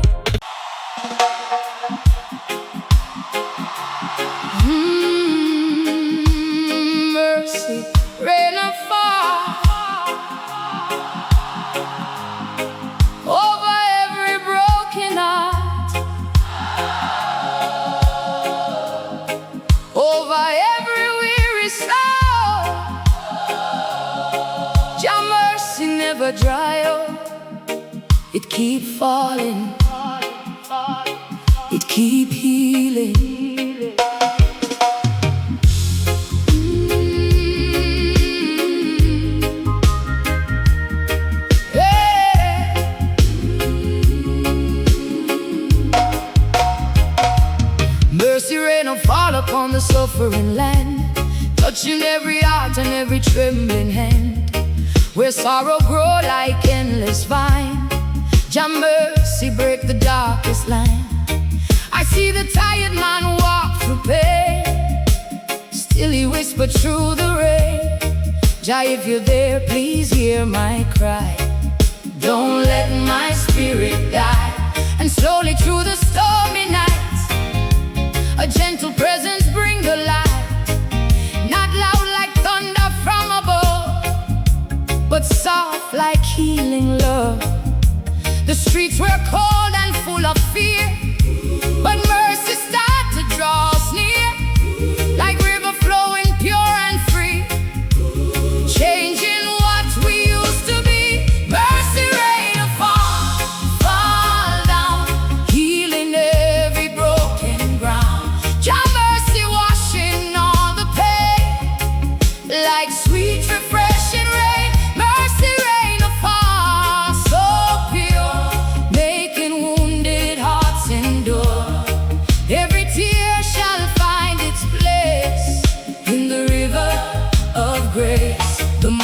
Mercy, rain or fall over every broken heart, over every weary soul. Jah mercy never dry up, it keep falling, it keep healing. Mercy rain will fall upon the suffering land, touching every heart and every trembling hand. Where sorrow grow like endless vine, Jah mercy break the darkest line. I see the tired man walk through pain, still he whisper through the rain. Jah, if you're there, please hear my cry. Don't let my spirit die. And slowly through the stormy nights, a gentle presence bring the light. Not loud like thunder from above, but soft like healing love. The streets were cold and full of fear, but mercy started to draw us near, like river flowing pure and free, changing what we used to be. Mercy rain fall, fall down, healing every broken ground. Jah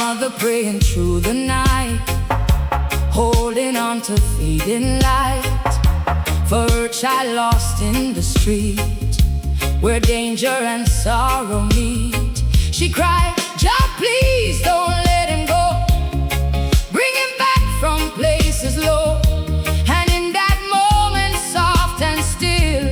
mother praying through the night, holding on to fading light for her child lost in the street, where danger and sorrow meet. She cried, Jah, please don't let him go. Bring him back from places low. And in that moment, soft and still,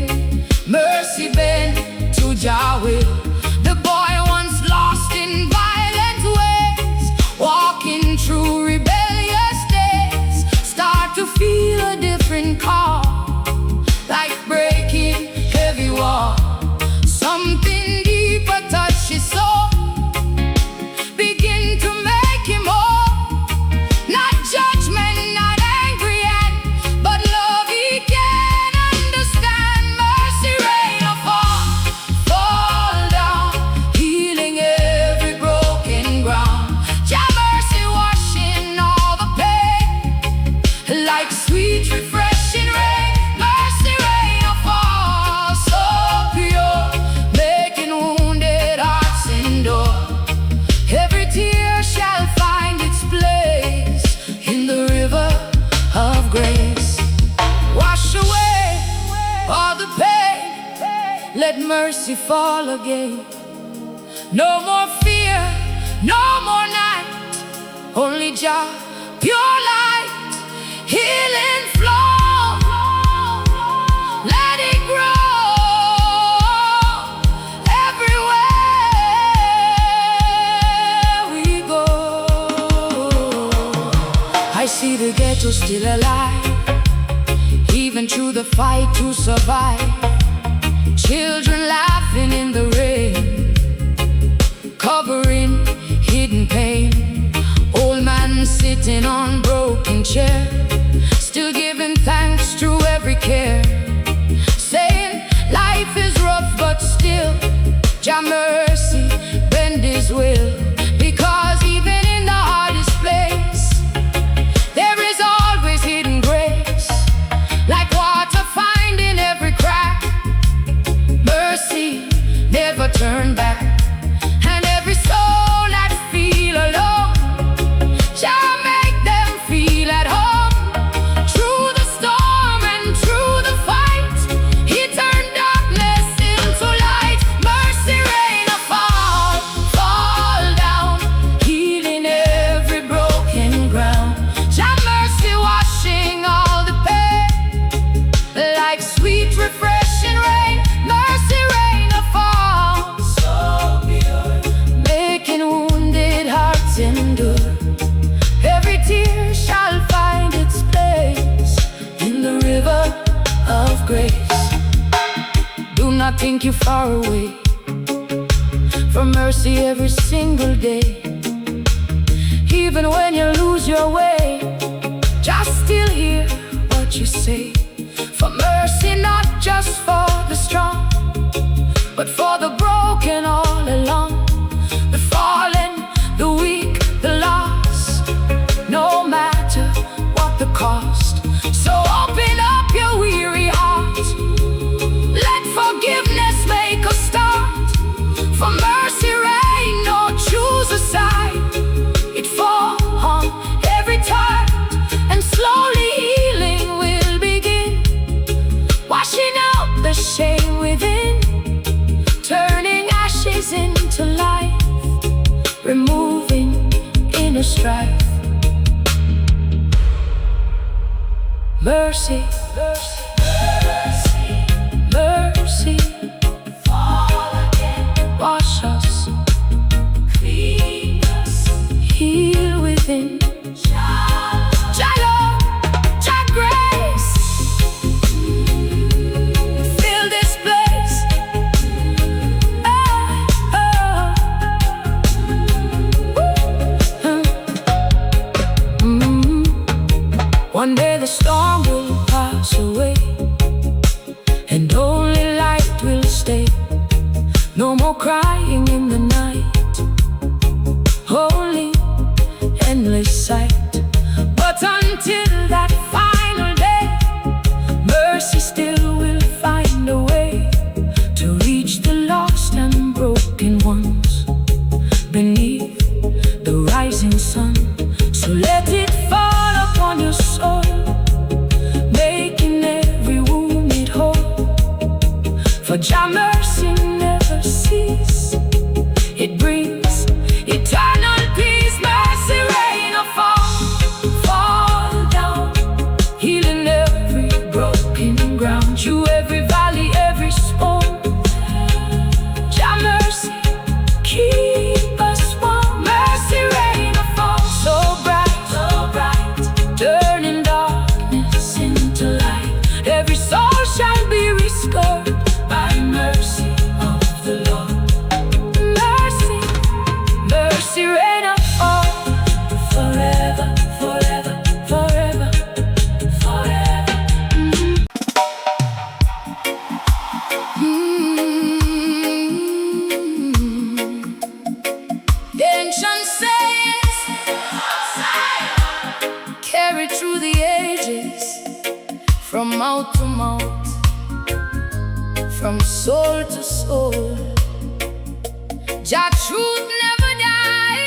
mercy bent to Jah will. The boy once lost in violent ways, walking through rebellious days, start to feel a different call, like breaking heavy wall. Something deeper touch his soul, begin to make him whole. Not judgment, not angry and, but love he can understand. Mercy rain or fall down, healing every broken ground. Jah mercy washing all the pain, like sweet refreshing rain. Mercy rain or fall, so pure, making wounded hearts endure. Every tear shall find its place in the river of grace. Wash away all the pain, let mercy fall again. No more fear, no more night, only Jah, pure light, healing flow. Let it grow everywhere we go. I see the ghetto still alive, even through the fight to survive. Children laughing in the rain, covering hidden pain. Old man sitting on broken chair, still giving thanks through every care, saying life is rough but still Jah mercy bend his will. Because even in the hardest place, there is always hidden grace, like water finding every crack. Mercy never turn back. And every soul that feel alone, Jah make them feel at home. Through the storm and through the fight, he turned darkness into light. Mercy rain or fall down, healing every broken ground. Jah mercy washing all the pain, like sweet refreshing rain. Mercy rain or fall, so pure, making wounded hearts endure. Every tear shall find its place in the river of grace. Do not think you're far away from mercy every single day. Even when you lose your way, just still hear what you say. For mercy not just for the strong, but for the broken all along. The fallen, the weak, the lost, no matter what the cost. So open up your weary heart, let forgiveness make a start. For mercy reign, no choose a side. It fall on every time, and slowly healing will begin, washing out the shame within, turning ashes into life, removing inner strife. Mercy, mercy, mercy, fall again. Wash us, clean us, heal within. Jah love, Jah grace, fill this place. One day the storm will pass away, and only light will stay. No more crying in the night, only endless sight. But until that final day, mercy still will find a way to reach the lost and broken ones beneath the rising never cease. It brings eternal peace. Mercy rain a fall down, healing every broken ground, through every valley, every storm. Jah mercy keep us warm. Mercy rain a fall so bright, turning darkness into light. Every soul shall be restored by mercy of the Lord. Mercy, mercy rain a fall forever, forever, forever, forever. The ancient sayings carried through the ages, from mouth to mouth, from soul to soul. Jah truth never die,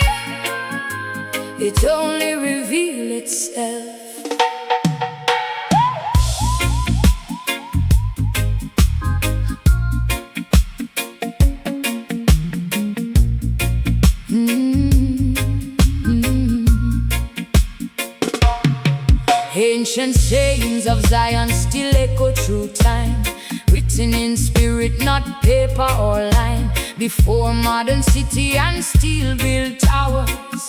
it only reveal itself. Ancient sayings of Zion still echo through time, written in spirit, not paper or line. Before modern city and steel built towers,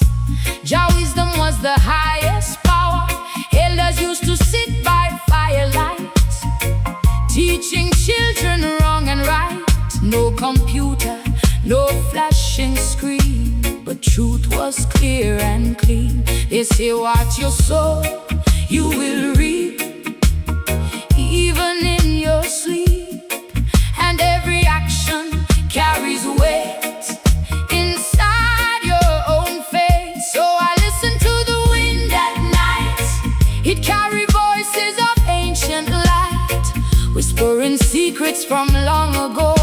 Jah wisdom was the highest power. Elders used to sit by firelight, teaching children wrong and right. No computer, no flashing screen, but truth was clear and clean. They say what you sow, you will reap, even in your sleep. And every action carries weight inside your own faith. So I listen to the wind at night, it carry voices of ancient light, whispering secrets from long ago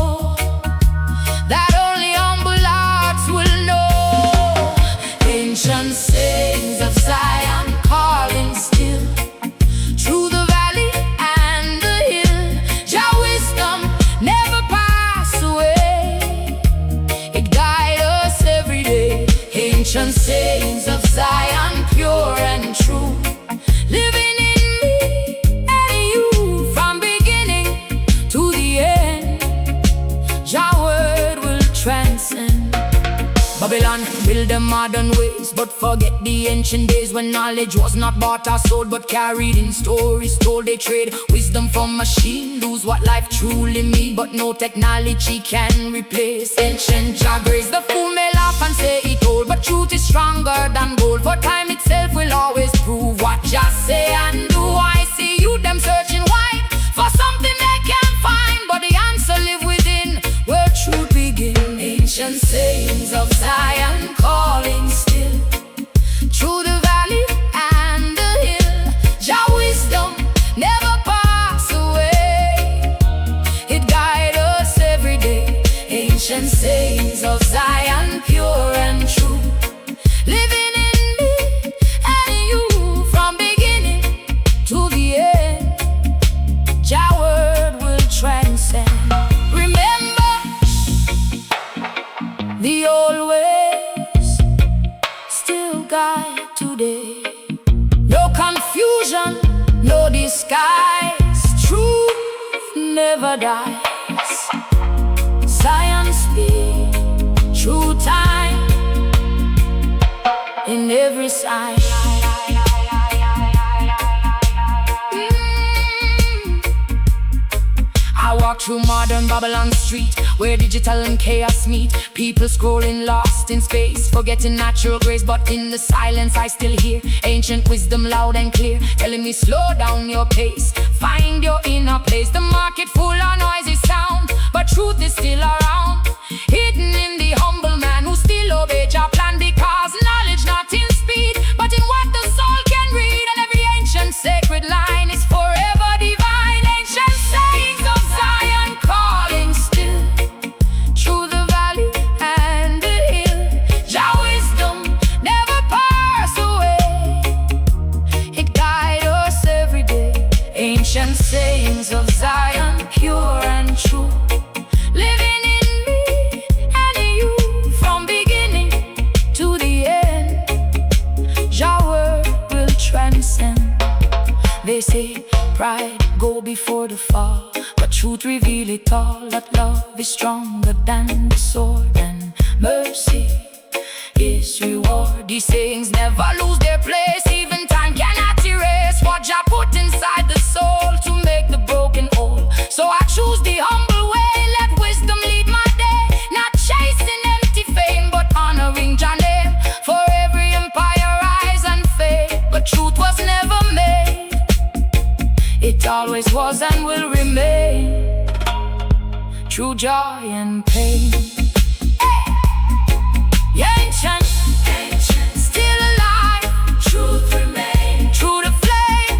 that only humble hearts will know. Ancient sayings of Zion calling still, through the valley and the hill. Jah wisdom never pass away, it guides us every day. Ancient sayings of Zion, pure and true, living in me and you, from beginning to the end. Jah word will transcend. Babylon build the modern ways, but forget the ancient days when knowledge was not bought or sold, but carried in stories told. They trade wisdom for machine, lose what life truly means, but no technology can replace ancient Jah grace. The fool may laugh and say it old, but truth is stronger than gold, for time itself will always prove what Jah say and do. I see you them searching wide for something they can't find, but the answer live within, where truth begins. Ancient sayings of Zion calling still, through the valley and the hill. Jah wisdom never pass away, it guides us every day. Ancient sayings of Zion, pure and true, living in me and you, from beginning to the end. Jah word will transcend. Remember the old ways still guide today. No confusion, no disguise, truth never dies. Zion speak, true time in every sign. I walk through modern Babylon street, where digital and chaos meet. People scrolling lost in space, forgetting natural grace. But in the silence I still hear ancient wisdom loud and clear, telling me slow down your pace, find your inner place. The market full of noisy sound, but truth is still around, hidden in the humble man who still obeys Jah plan. Because knowledge not in speed, but in what the soul can read. And every ancient sacred line is forever divine. Ancient sayings of Zion calling still, through the valley and the hill. Jah wisdom never pass away, it guides us every day. Ancient sayings of Zion, pure and true, living in me before the fall, but truth reveal it all, that love is stronger than the sword, and mercy is reward. These sayings never lose their place, even time cannot erase what Jah put inside the soul to make the broken whole. So I choose the humble way, let wisdom lead my day, not chasing empty fame, but honoring Jah name. For every empire rise and fade, but truth was never made. It always was and will remain, true joy and pain. Ancient, still alive, truth remain, true to flame,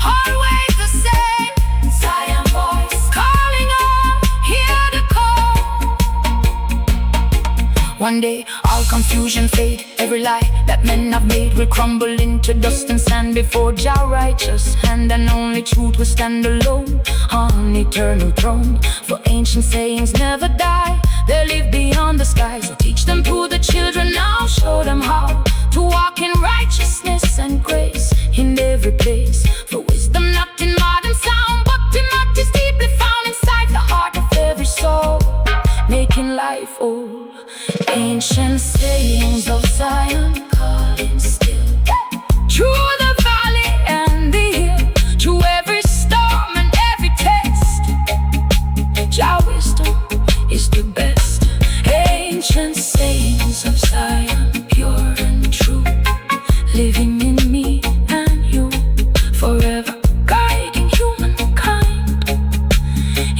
always the same. Zion voice calling on, hear the call. One day all confusion fade, every lie that men have made will crumble into dust and sand before Jah righteous hand, and only truth will stand alone on eternal throne. For ancient sayings never die, they live beyond the skies. So teach them to the children now, show them how to walk in righteousness and grace in every place. For wisdom not in modern sound, but in what is deeply found inside the heart of every soul, making life whole. Ancient sayings of Zion calling still, through the valley and the hill, through every storm and every test, Jah wisdom is the best. Ancient sayings of Zion, pure and true, living in me and you, forever guiding humankind,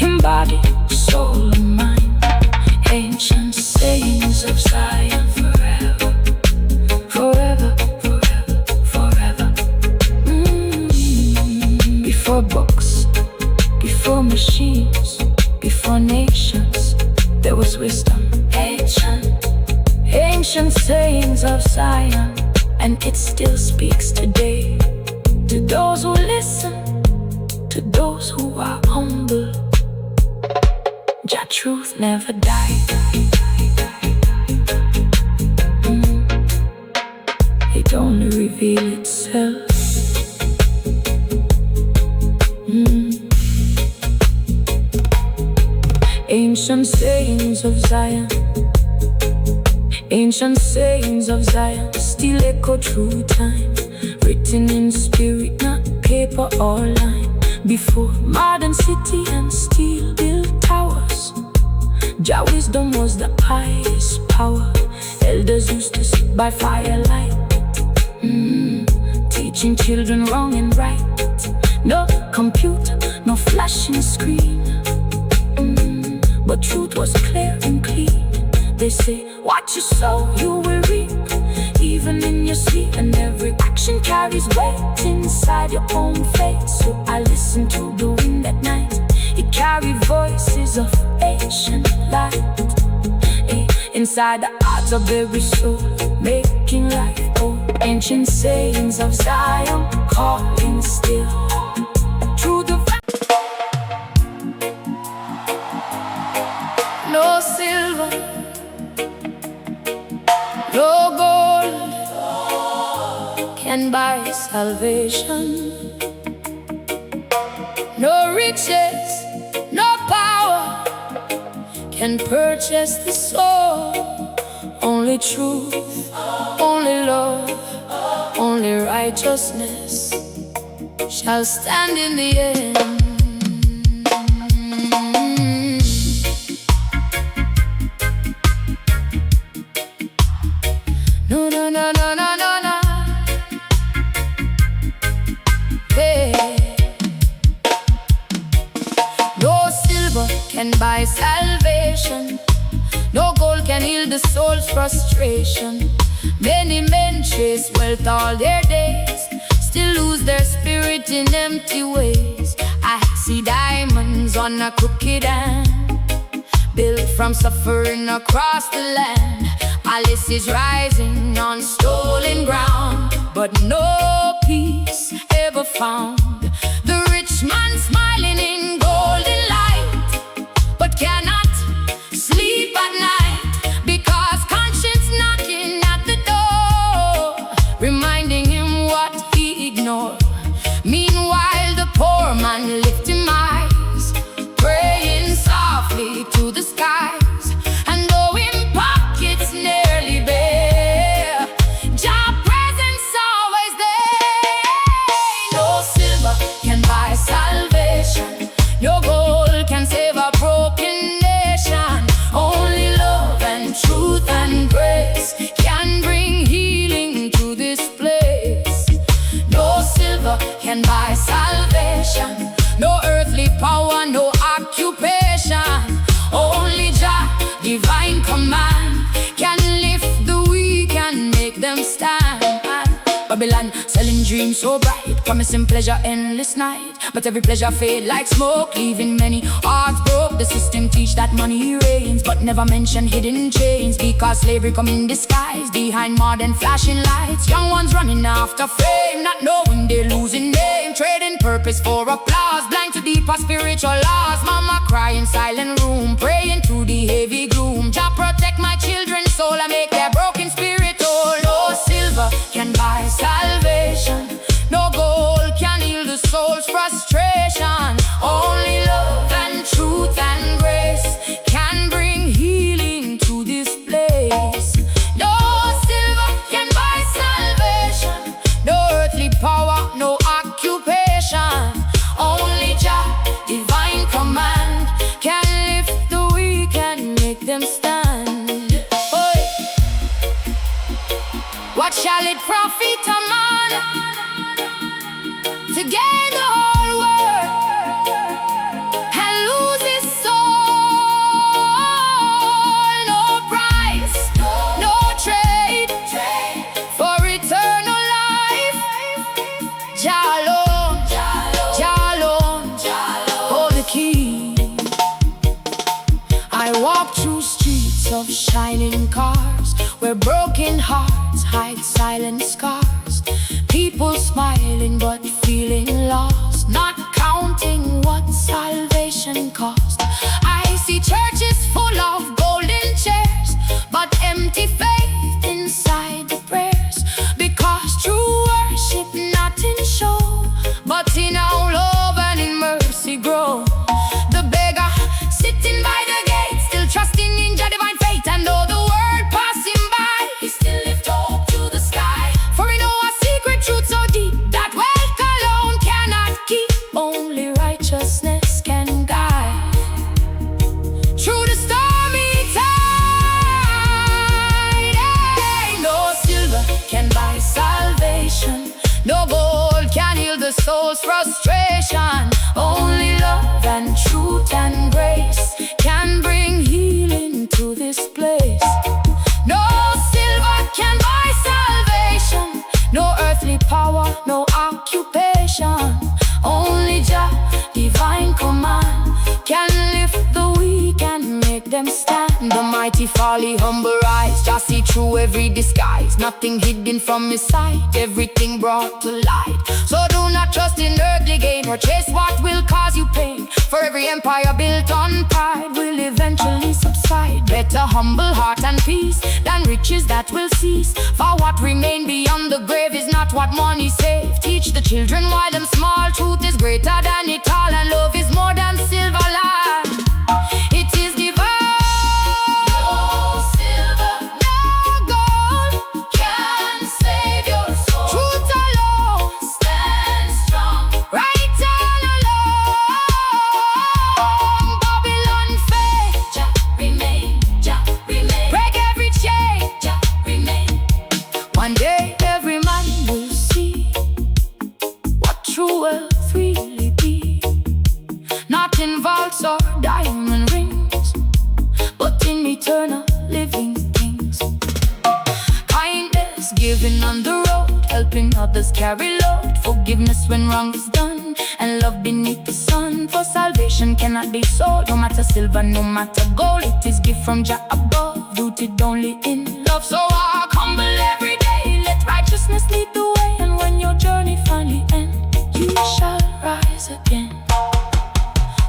in body, soul and mind. Ancient sayings of Zion, forever, forever, forever, forever. Before books, before machines, before nations, there was wisdom. Ancient sayings of Zion, and it still speaks today to those who listen, to those who are humble. Jah truth never died. It only reveals itself. Ancient sayings of Zion, ancient sayings of Zion, still echo through time, written in spirit, not paper or line. Before modern city and steel built towers, Jah wisdom was the highest power. Elders used to sit by firelight, teaching children wrong and right. No computer, no flashing screen, but truth was clear and clean. They say, what you sow, you will reap, even in your sleep. And every action carries weight inside your own faith. So I listen to the wind at night, it carries voices of ancient light, inside the heart of every soul, making life whole. Ancient sayings of Zion, calling still, through the no silver, no gold can buy salvation. No riches, no power can purchase the soul. Only truth, only love, only righteousness shall stand in the end. No, no, no, no, no, no, no. Hey. No silver can buy salvation, no gold can heal the soul's frustration. Many men chase wealth all their days, still lose their spirit in empty ways. I see diamonds on a crooked hand, built from suffering across the land. Alice is rising on stolen ground, but no peace ever found. The rich man smiling in golden light, but cannot sleep at night, because conscience knocking at the door, reminding him what he ignored. Meanwhile the poor man lifting command can lift the weak and make them stand. Babylon selling dreams so bright, promising pleasure endless night. But every pleasure fade like smoke, leaving many hearts broke. The system teach that money reigns, but never mention hidden chains. Because slavery come in disguise behind modern flashing lights. Young ones running after fame, not knowing they're losing name. Trading purpose for applause, blind to deeper spiritual laws. Mama cry in silent room, praying through the heavy gloom. Jah protect my children's soul and make their broken spirit whole. No silver can buy salvation, no gold can heal the soul's frustration. Only love and truth and grace can bring healing to this place. No silver can buy salvation, no earthly power, no occupation. Only Jah, divine command, can lift the weak and make them stand. Oy. What shall it profit a man to gain the whole world and lose his soul? No price, no trade for eternal life. Jah alone, Jah alone, hold the key. I walk through streets of shining cars, where broken hearts hide silent scars. People smiling but feeling lost, not counting what salvation cost. I see churches full of golden chairs, but empty faith inside the prayers. Because true worship not in show, but in our love and in mercy grow. The beggar sitting by the gate, still trusting in Jah divine faith. And though the world pass him by, he still lift hope to the sky. For he know a secret truth so deep that wealth alone cannot keep. Only righteousness can guide through the stormy tide. Hey, no silver can buy salvation, no gold can heal the soul's frustration. Only love and truth and grace can bring healing to this place. No silver can buy salvation, no earthly power, no occupation. Only Jah, divine command, can lift the weak and make them stand. The mighty folly humble rise, Jah see through every disguise. Nothing hidden from his sight, everything brought to light. So do not trust in earthly gain, or chase what will cause you pain. For every empire built on pride will eventually subside. Better humble heart and peace than riches that will cease. For what remain beyond the grave is not what money save. Teach the children while them small, truth is greater than it all, and love is more than silver light. It is divine. No silver, no gold can save your soul. Truth alone stand strong, right and alone. Babylon fade, Jah remain, Jah remain. Break every chain, Jah remain. One day every man will see what true wealth really be. Not in vaults or diamond rings, but in eternal living things. Kindness given on the road, helping others carry load. Forgiveness when wrong is done, and love beneath the sun. For salvation cannot be sold, no matter silver, no matter gold. It is gift from Jah above, rooted only in love. So walk humble every day, let righteousness lead the way. And when your journey finally ends, you shall rise again.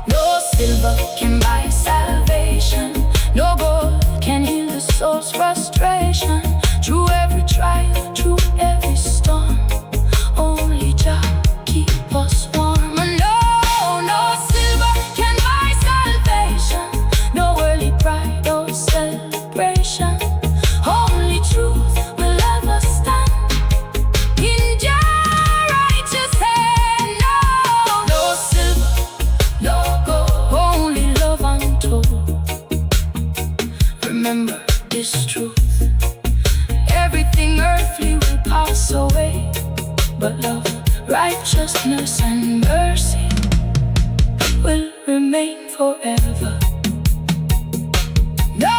No silver can buy salvation, no gold can heal the soul's frustration. Through every trial, through every storm, only Jah keep us warm. And no silver can buy salvation, no worldly pride or celebration. Only truth will ever stand in Jah righteous hand. No silver, no gold, only love untold. Remember this truth, everything earthly will pass away, but love, righteousness and mercy will remain forever. No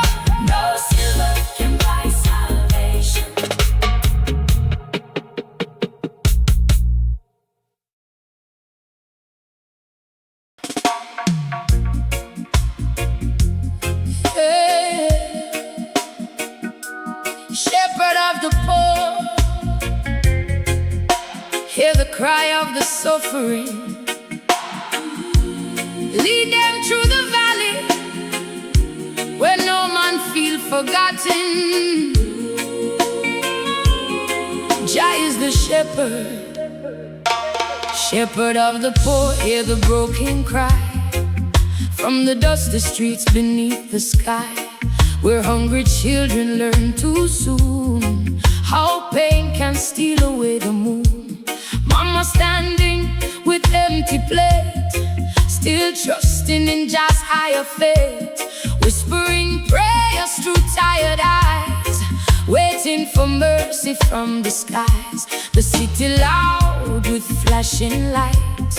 the poor. Hear the cry of the suffering. Lead them through the valley where no man feel forgotten. Jah is the shepherd, shepherd of the poor. Hear the broken cry from the dusty streets beneath the sky, where hungry children learn too soon how pain can steal away the moon. Mama standing with empty plate, still trusting in Jah's higher fate, whispering prayers through tired eyes, waiting for mercy from the skies. The city loud with flashing light,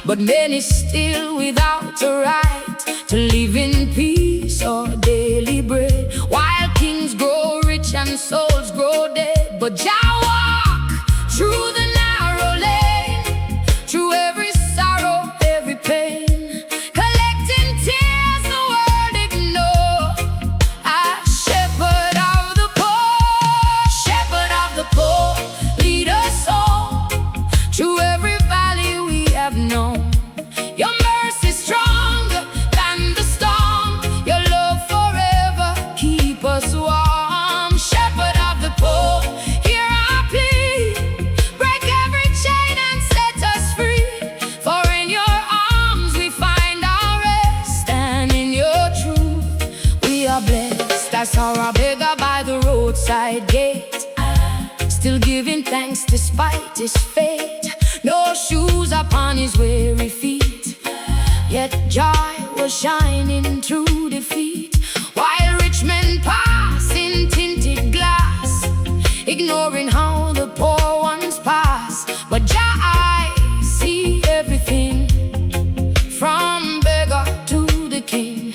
but many still without a right to live in peace or daily bread, while kings grow rich and souls grow dead. But Jah walk through the narrow lane, through every sorrow, every pain, collecting tears the world ignore. Shepherd of the poor, shepherd of the poor, lead us all through every valley we have known. Your mercy stronger than the storm, your love forever keep us warm. Shepherd of the poor, hear our plea, break every chain and set us free. For in your arms we find our rest, and in your truth we are blessed. I saw a beggar by the roadside gate, still giving thanks despite his fate. No shoes upon his weary feet, yet joy was shining through defeat. While rich men pass in tinted glass, ignoring how the poor ones pass. But Jah eyes see everything, from beggar to the king.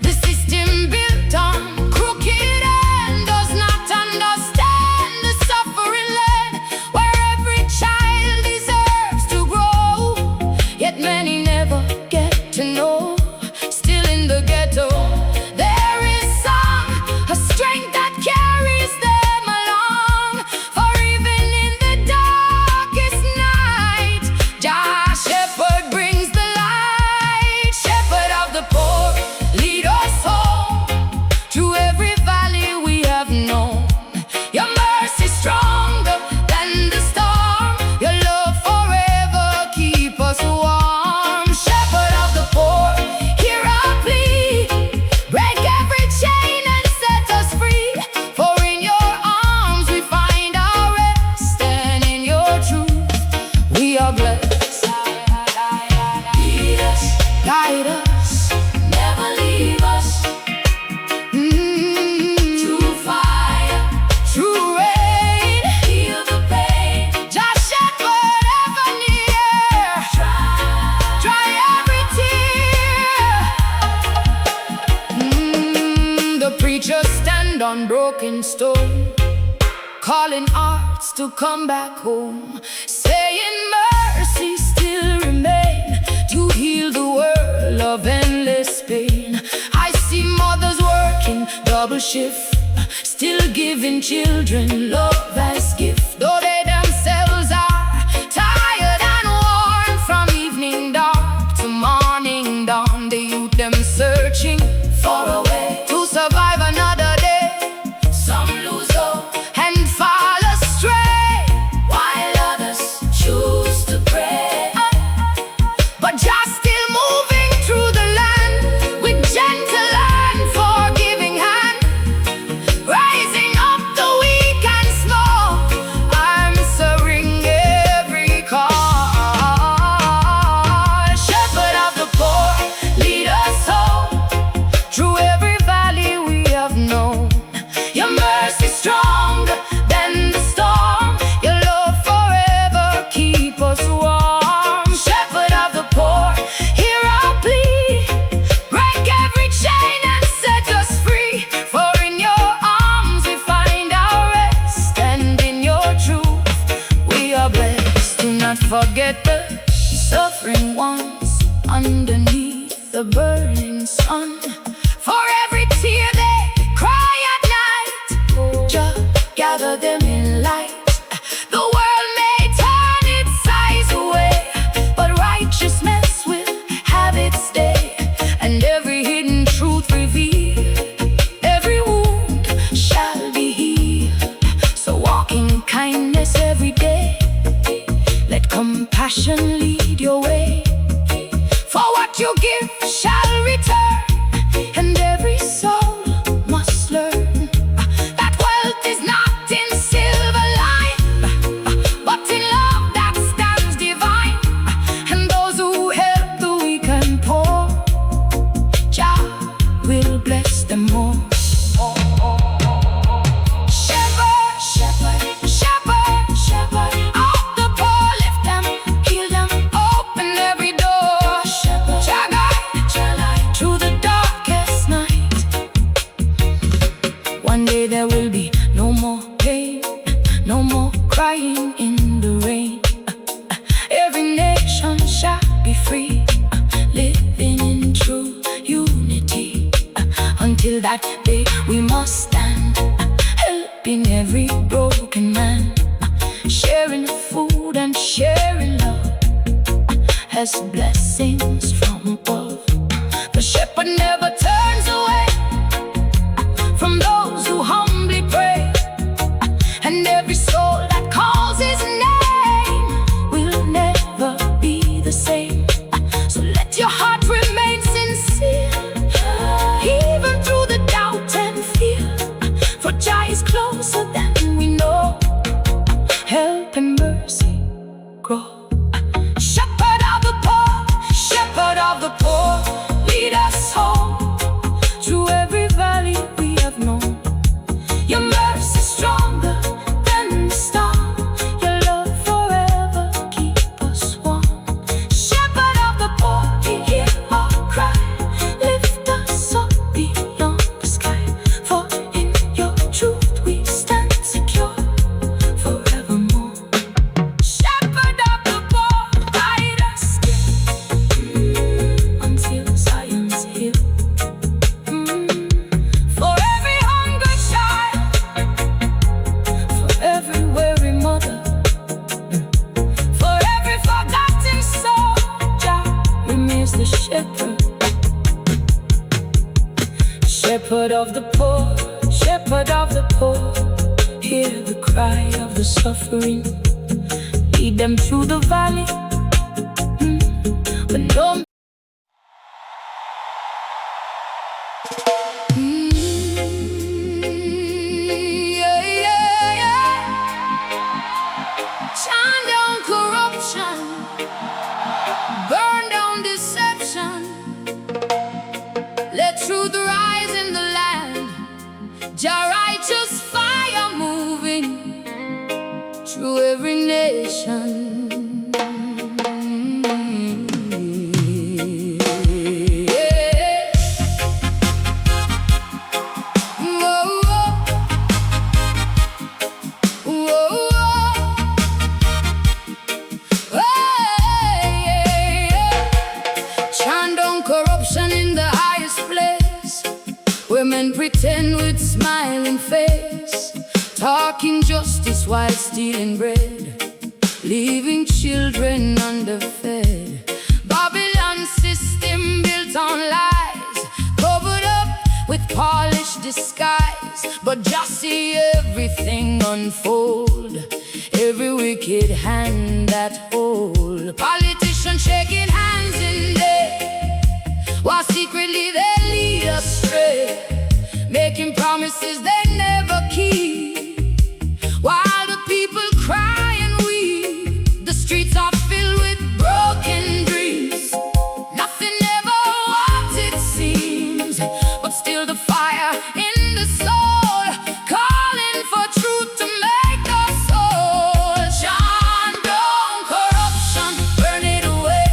The system built on crooked end does not understand the suffering land, where every child deserves to grow, yet many never get to know. Still in the ghetto there is song, a strength that carries them along. For even in the darkest night, Jah shepherd brings the light. Shepherd of the poor, lead us home through every valley we have known. Your mercy stronger than the storm, your love forever keep us warm. Shepherd of the poor, hear our plea, break every chain and set us free. For in your arms we find our rest, and in your truth we are blessed. Lead us, guide us, never leave us. Through fire, through rain, feel the pain. Jah shepherd ever near, dry every tear. The preachers stand on broken stone, calling hearts to come back home, saying mercy still remain to heal the world of endless pain. I see mothers working double shift, still giving children love as gift, though they themselves are tired and worn from evening dark to morning dawn. The youth them searching for a way to survive another day. Some lose hope and fall astray, while others choose to pray. But Jah still moving through the land with gentle and forgiving hand, rising up the weak and small, answering every call. Shepherd of the poor, lead us home through every valley we have known. Your mercy stronger than the storm, your love forever keep us warm. Shepherd of the poor, hear our plea, break every chain and set us free. For in your arms we find our rest, and in your truth we are blessed. Do not forget the suffering ones underneath the burning sun. For every tear they cry at night, Jah gather their passion lead your way. For what you give shall return, and every soul must learn that wealth is not in silver line, but in love that stands divine. And those who help the weak and poor, Jah will bless them more. Shepherd, shepherd, shepherd, shepherd of the poor, lift them, heal them, open every door. Shepherd, Jah guide through the darkest night. One day there will be no more pain, no more crying in the rain. Every nation shall be free, living in true unity. Until that day we must stand, helping every broken man, sharing food and sharing love as blessings from above. The shepherd never turns away from those who humbly pray, and every soul that calls his name will never be the same. So let your heart remain sincere, even through the doubt and fear, for Jah is closer than we know. Help and mercy grow. Shepherd of the poor, lead us home through every valley we have known. Your mercy stronger than the storm, your love forever keep us warm. Shepherd of the poor, hear our cry, lift us up beyond the sky. For in your truth we stand secure forevermore. Shepherd of the poor, guide us until Zion's hill. For every hungry child, for every weary mother, for every forgotten soul, Jah remains the shepherd. Shepherd of the poor, hear the cry of the suffering, lead them through the valley, but no. Yeah, yeah, yeah. Shine down corruption, burn down deception. Let truth rise in the land. Jah righteous fire moving through every nation. Women pretend with smiling face, talking justice while stealing bread, leaving children underfed. Babylon system built on lies, covered up with polished disguise. But just see everything unfold, every wicked hand that hold. Politicians shaking hands in day, while secretly they lead astray, making promises they never keep, while the people cry and weep. The streets are filled with broken dreams. Nothing ever what it seems, but still the fire in the soul, calling for truth to make us whole. Shine down corruption, burn it away.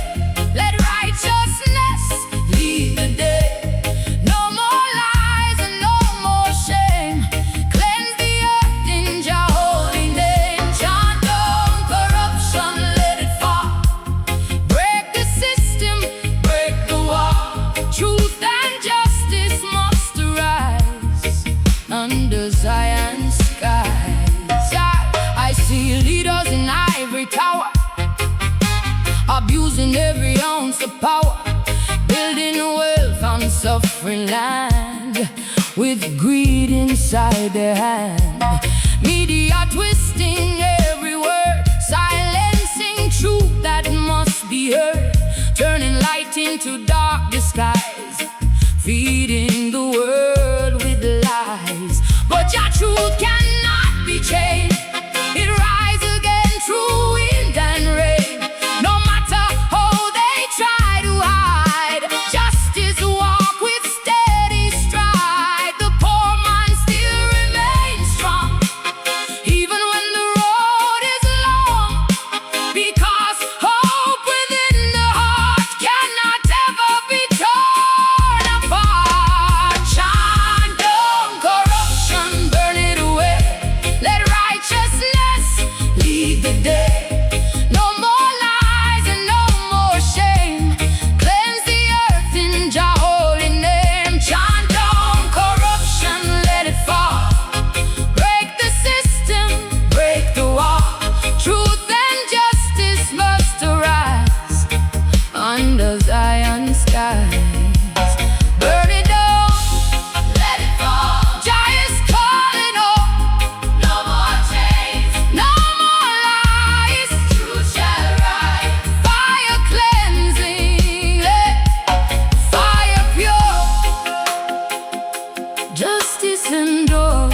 Let righteousness lead the day. No more lies and no more shame. Cleanse the earth in Jah holy name. Shine down corruption, let it fall. Break the system, break the wall. Truth and justice must arise under Zion's skies. I see leaders in ivory tower, abusing every ounce of power, building wealth on suffering land, with greed inside their hand. Media twisting every word, silencing truth that be heard, turning light into dark disguise, feeding the world with lies. But your truth cannot be changed. It rises again through wind and rain. No matter how they try to hide, justice walk with steady stride. The poor man still remains strong, even when the road is long, because hope within the heart cannot ever be torn apart. Chant down corruption, burn it away. Let righteousness lead the day. No more lies and no more shame. Cleanse the earth in Jah holy name. Chant down corruption, let it fall. Break the system, break the wall. Truth and justice must arise under Zion's skies. Burn it down, let it fall. Jah is calling all. No more chains, no more lies. Truth shall rise. Fire cleansing, fire pure. Justice endure.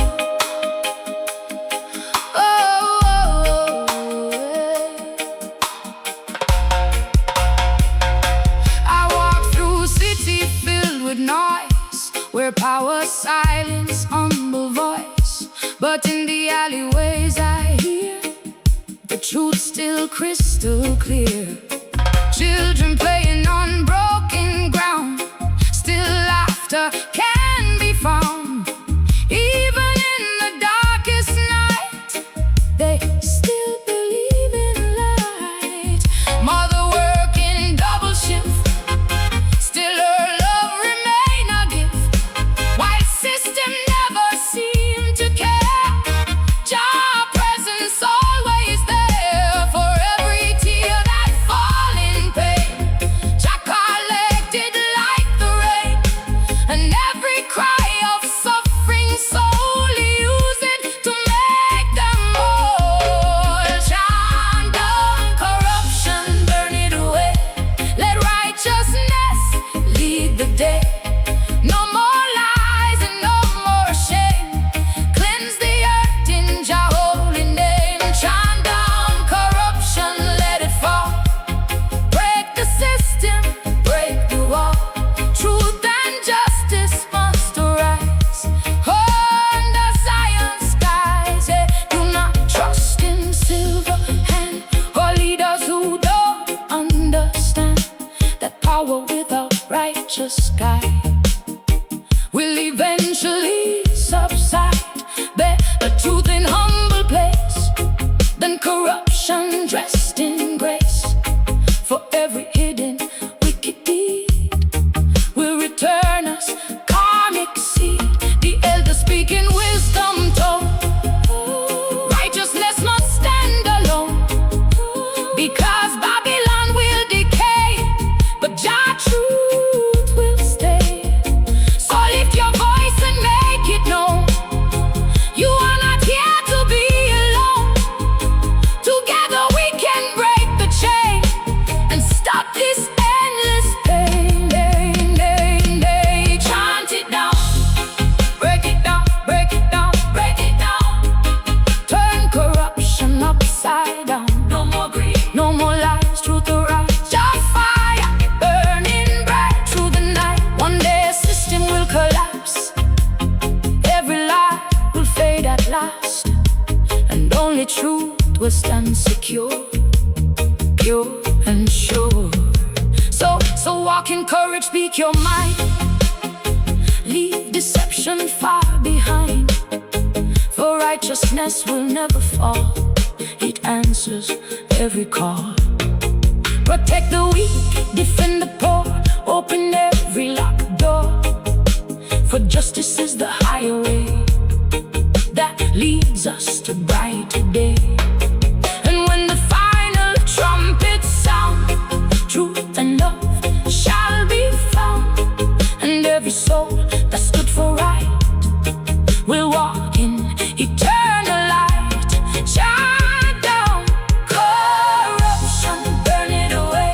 I walk through a city filled with noise, where power silence humble voice. But in the alleyways I hear the truth still crystal clear. Children playing on broken ground, still laughter can be found. Even in the darkest night, they still believe in light. Mother working double shift, still her love remain a gift. While system never seem to care, Jah presence always there. For every tear that fall in pain, Jah collected like the rain. And every cry of suffering soul, He used it to make them whole. Chant down corruption, burn it away. Let righteousness lead the day. No more lies and no more shame. Cleanse the earth in Jah holy name. Chant down corruption, let it fall. Break the system, break the wall. Truth and justice must arise under Zion's skies. Do not trust in silver hand or leaders who don't understand that power without righteous guide will eventually subside. Bear the truth in humble place, then corruption dressed in grace. For every hidden wicked deed will return us karmic seed. The elders speaking wisdom tone. Righteousness must stand alone, because Babylon will decay, but Jah truth will stay. So lift your voice and make it known. You are not here to be alone. Together we can break the chain and stop this endless pain. Chant it down, break it down, break it down, break it down. Turn corruption upside down. No more greed, no more lies, truth arise. Jah fire, burning bright through the night. One day a system will collapse. Every lie will fade at last, and only truth will stand secure, pure and sure. So walk in courage, speak your mind. Leave deception far behind. For righteousness will never fall. It answers every call. Protect the weak, defend the poor, open every locked door. For justice is the higher way that leads us to brighter day. And when the final trumpets sound, truth and love shall be found. And every soul that stood for right will walk in eternal light. Chant down corruption, burn it away.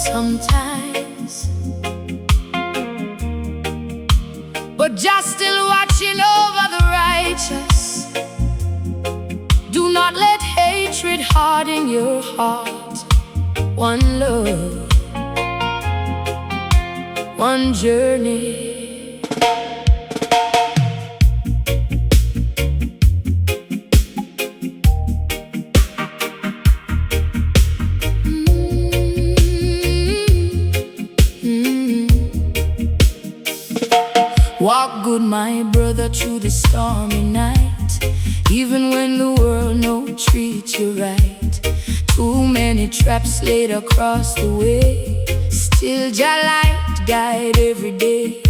sometimes, but just still watching over the righteous. Do not let hatred harden your heart. One love, one journey. Walk good, my brother, through the stormy night. Even when the world no treat you right. Too many traps laid across the way. Still your light guide every day.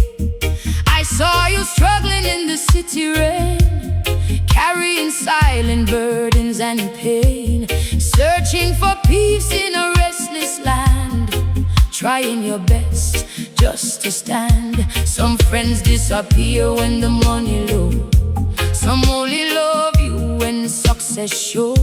I saw you struggling in the city rain, carrying silent burdens and pain, searching for peace in a restless land, trying your best just to stand. Some friends disappear when the money low, some only love you when success show.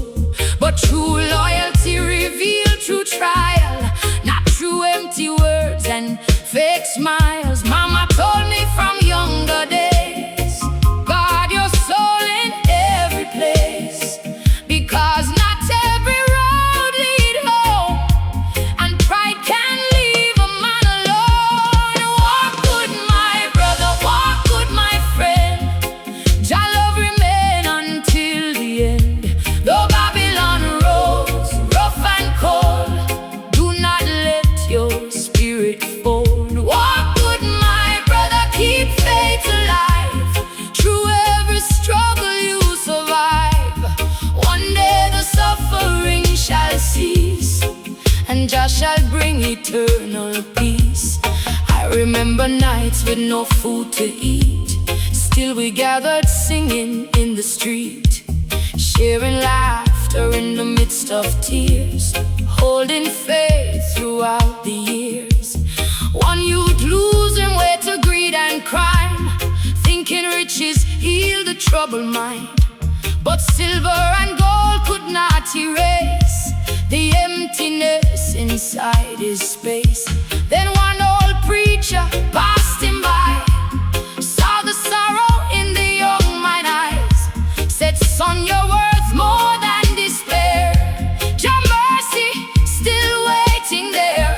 But true loyalty revealed through trial, not through empty words and fake smiles. Mama told me from younger days, guard your soul in every place, because not every road lead home, and pride can leave a man alone. Walk good, my brother, walk good, my friend. Jah love remain until the end. Though Babylon rose rough and cold, do not let your spirit fold. Walk good, my brother, keep faith alive. Through every struggle you survive. One day the suffering shall cease, and Jah shall bring eternal peace. I remember nights with no food to eat, still we gathered singing in the street, sharing laughter in the midst of tears, holding faith throughout the years. One youth losing way to greed and crime, thinking riches heal the troubled mind. But silver and gold could not erase the emptiness inside his space. Then one old preacher passed him by, saw the sorrow in the young man's eyes, said, son, you're worth more than despair. Your mercy still waiting there.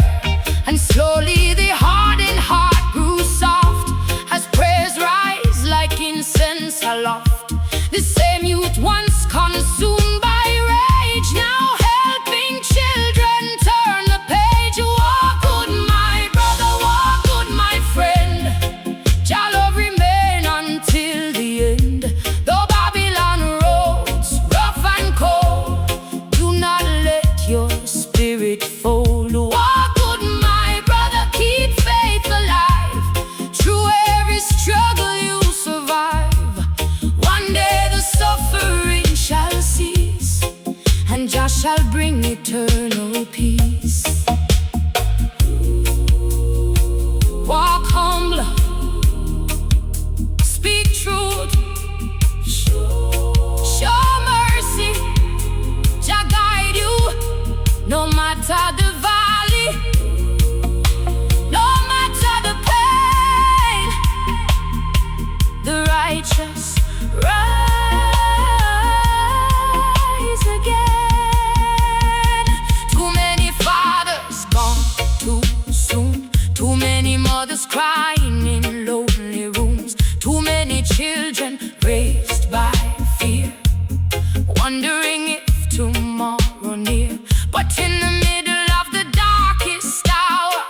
And slowly the hardened heart grew soft, as prayers rise like incense aloft. The same youth once consumed by rage, now helping children turn the page. Walk good, my brother, walk good, my friend. Jah love remain until the end. Though Babylon roads rough and cold, do not let your spirit fold. Walk good, my brother, keep faith alive. Through every struggle you survive. One day the suffering shall cease, and Jah shall bring eternal peace. Walk humble, speak truth, show mercy. Jah guide you, no matter the valley, no matter the pain. The righteous rise again. Too many fathers gone too soon, too many mothers crying in lonely rooms, too many children raised by fear, wondering if tomorrow near. But in the middle of the darkest hour,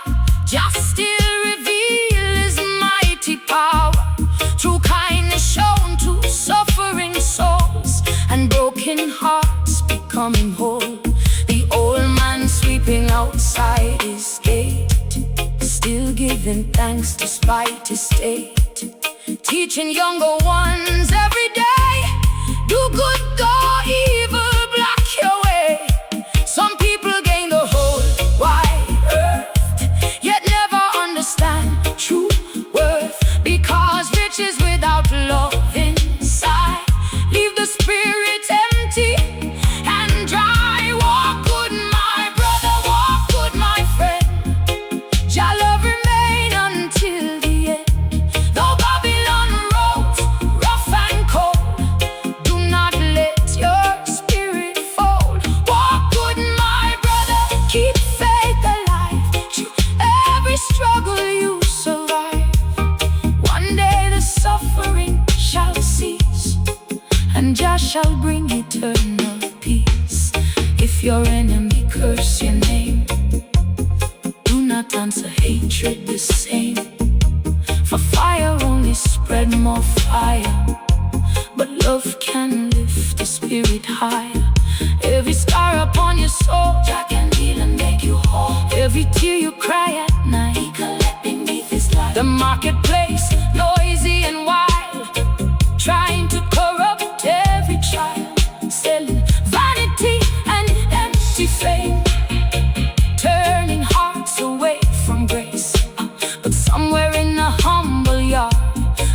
Jah still reveal his mighty power, through kindness shown to suffering souls, and broken hearts becoming whole. The old man sweeping outside his gate, still giving thanks despite his state, teaching younger ones every day, do good though evil block your way. Some people gain the whole wide earth, yet never understand true worth, because riches without love inside leave the spirit empty and dry. Walk good, my brother, walk good, my friend. shall bring eternal peace. If your enemy curse your name, do not answer hatred the same. For fire only spread more fire, but love can lift the spirit higher. Every scar upon your soul, Jah can heal and make you whole. Every tear you cry at night, He collect beneath His light. The marketplace, noisy and wild, trying to corrupt every child, selling vanity and empty fame, turning hearts away from grace. But somewhere in a humble yard,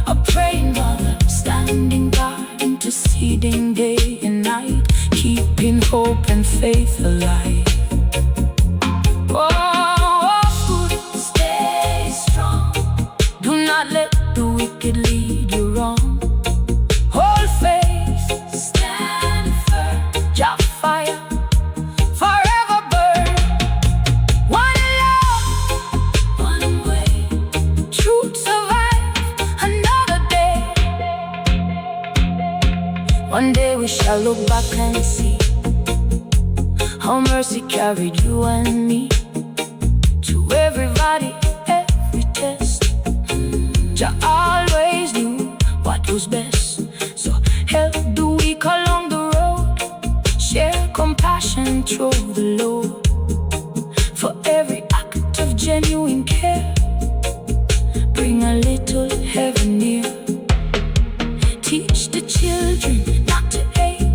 a praying mother standing guard, interceding day and night, keeping hope and faith alive. Oh, stay strong. Do not let the wicked lead you wrong. Hold faith, stand firm. Jah fire forever burn. One love, one way. Truth survive another day. One day we shall look back and see how mercy carried you and me through everybody, every test. Jah always knew what was best, so help the weak along the road, share compassion through the load. For every act of genuine care, bring a little heaven near. Teach the children not to hate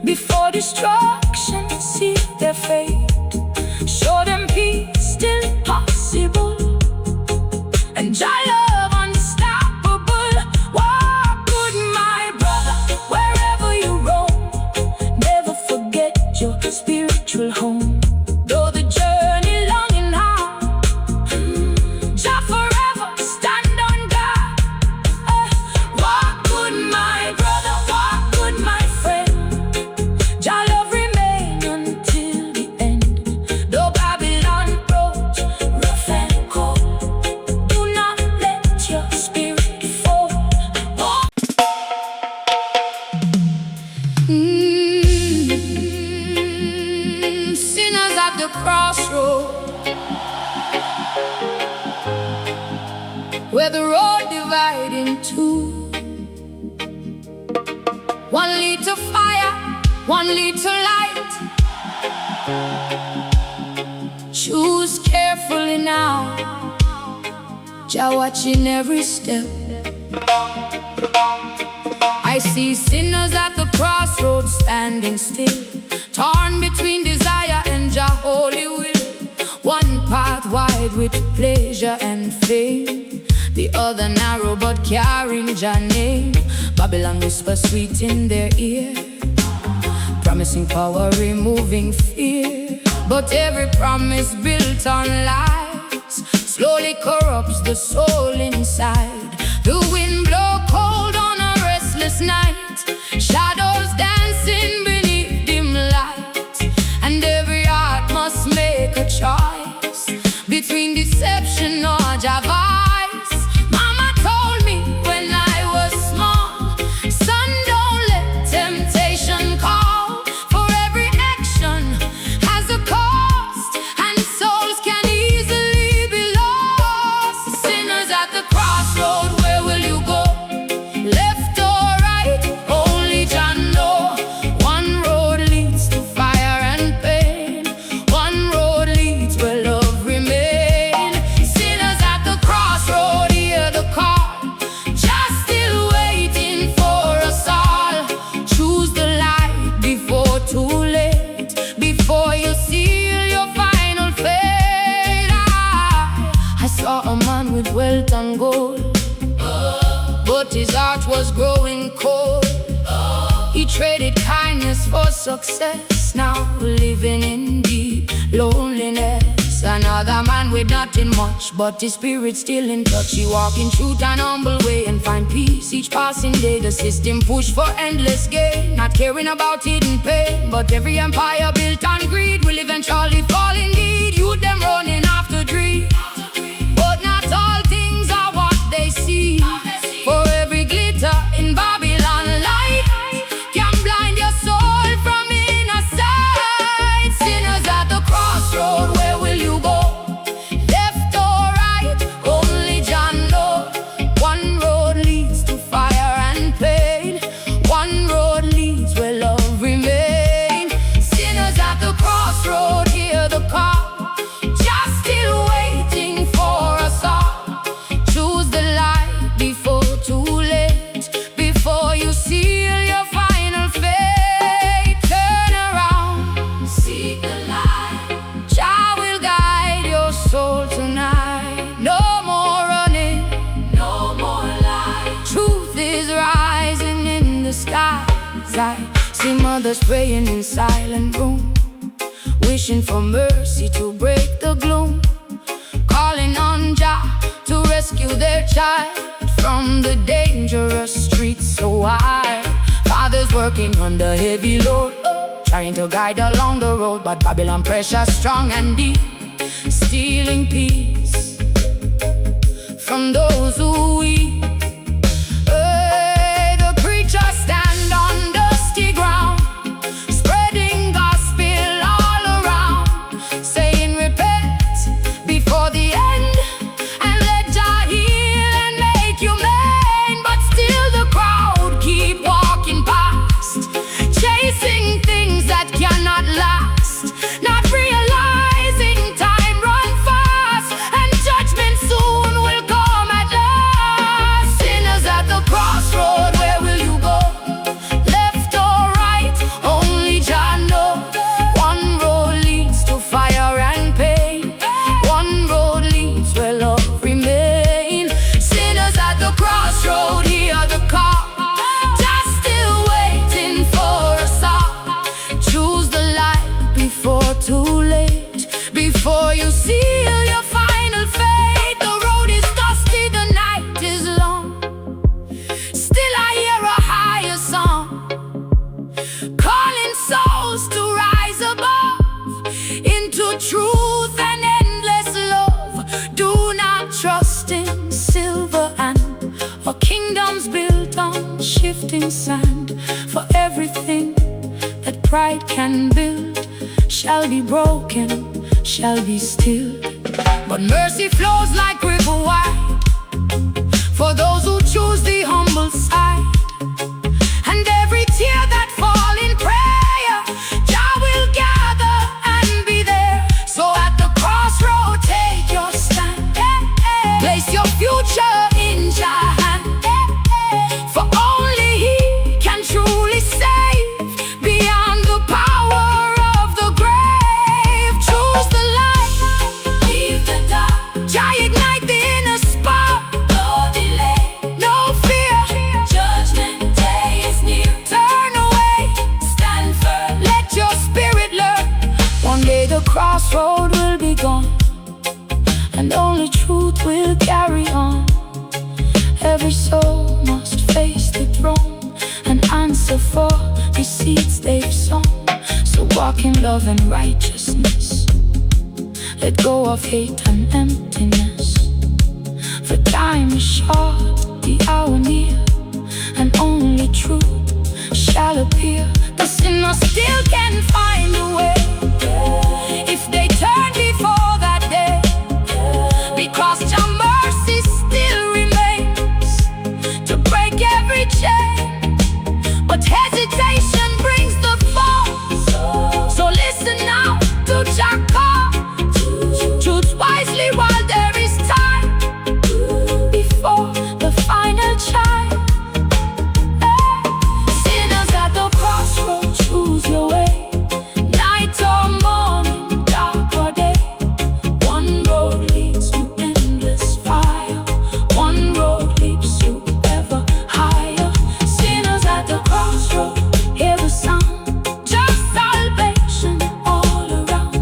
before destruction see their fate. Show them peace still possible, and Jah love unstoppable. Walk with my brother wherever you roam. Never forget your spiritual home. Though the journey long and hard, Jah forever stand on guard. Walk with my brother, walk with my friend. Jah love remain until the end. Though Babylon road rough and cold, do not let your spirit fall. Sinners at the crossroad, where the road divide in two. One lead to fire, one lead to light. Choose carefully now, Jah watching every step. I see sinners at the crossroads standing still, torn between desire and Jah holy will. One path wide with pleasure and fame, the other narrow but carrying Jah name. Babylon whisper sweet in their ear, promising power, removing fear. But every promise built on lies slowly corrupts the soul inside. The wind blow cold on a restless night, shadows dancing beneath dim light, and every heart must make a choice between deception or Jah voice. Mama told me when I was small, son, don't let temptation call, for every action has a cost, and souls can easily be lost. Sinners at the crossroad, where will you go? Left or right? Only Jah know. One road leads to fire and pain, one road leads where love remain. Sinners at the crossroad, hear the call, just still waiting for us all. Choose the light before too late, before you seal your final fate. I saw a man with wealth and gold, but his heart was growing cold. He traded kindness for success, now living in deep loneliness. Another man with nothing much, but his spirit still in touch. He walk in truth and humble way and find peace each passing day. The system push for endless gain, not caring about hidden pain. But every empire built on greed will eventually fall indeed. Youth them running after dream, but not all things are what they see. For every glitter in Babylon light can Mothers praying in silent room, wishing for mercy to break the gloom, calling on Jah to rescue their child from the dangerous streets so wide. Fathers working under heavy load, trying to guide along the road, but Babylon pressure strong and deep, stealing peace from those who weep. The preachers stand on dusty ground, spreading gospel all around, saying repent before the end, and let Jah heal and make you mine. But still the crowd keep walking past, chasing things that cannot last, not realizing time run fast, and judgment soon will come at last. Sinners at the crossroad, where will you go? Left or right, only Jah knows. One road leads to fire and pain, one road leads where love remains. Sinners at the crossroad, hear the call, just still waiting for a song. Choose the light before too late, before you seal your final fate. The road is dusty, the night is long, still I hear a higher song, calling souls to rise above into truth and endless love. Do not trust in silver and or kingdoms built on shifting sand, for everything that pride can build shall be broken, shall be stilled. But mercy flows like river wide for those who choose the humble side, and every tear that fall in prayer, Jah will gather and be there. So at the crossroad, take your stand, place your future in Jah hand, for only He can truly save beyond the power of the grave. Choose the light, leave the dark, Jah ignite the inner spark. No delay, no fear, judgment day is near. Turn away, stand firm, let your spirit learn. One day the crossroad will be gone, and only truth will carry on. Every soul must face the throne and answer for the seeds they've sown. So walk in love and righteousness, let go of hate and emptiness, for time is short, the hour near, and only truth shall appear. The sinner still can find a way if they turn before that day, because Jah mercy still remains to break every chain. But hesitation brings the fall, so listen now to Jah call. Choose wisely while there is time, before the final chime. Sinners at the crossroad, choose your way, night or morning, dark or day. One road leads to endless fire, one road leads you ever higher. Sinners at the crossroad, hear the sound, just salvation all around.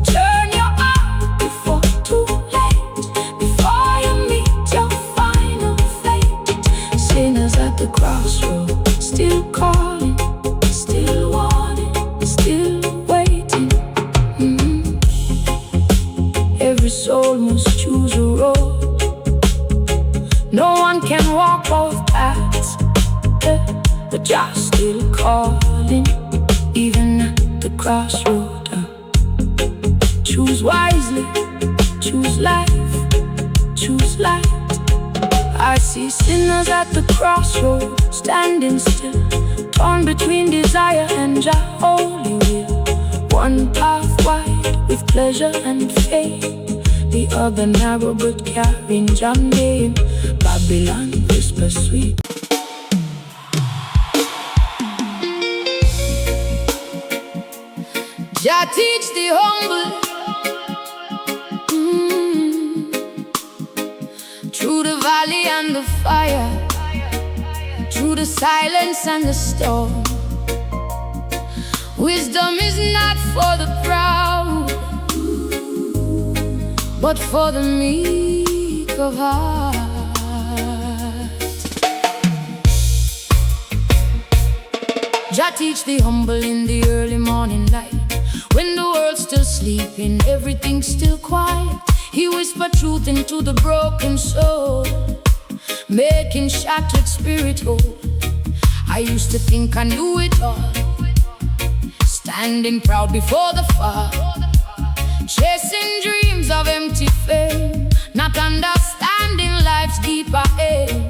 Turn your eye before too late, before you meet your final fate. Sinners at the crossroad, still calling, still warning, still waiting. Every soul must choose a road, no one can walk both paths, but Jah still calling, even at the crossroad. Choose wisely, choose life, choose light. I see sinners at the crossroad, standing still, torn between desire and Jah holy will. One path wide with pleasure and faith, the other narrow but carrying Jah name. Babylon whisper sweet. Jah teach the humble, through the valley and the fire, through the silence and the storm. Wisdom is not for the proud, but for the meek of heart. Jah teach the humble in the early morning light, when the world's still sleeping, everything's still quiet. He whispered truth into the broken soul, making shattered spirit whole. I used to think I knew it all, standing proud before the fire, chasing dreams of empty fame, not understanding life's deeper aim.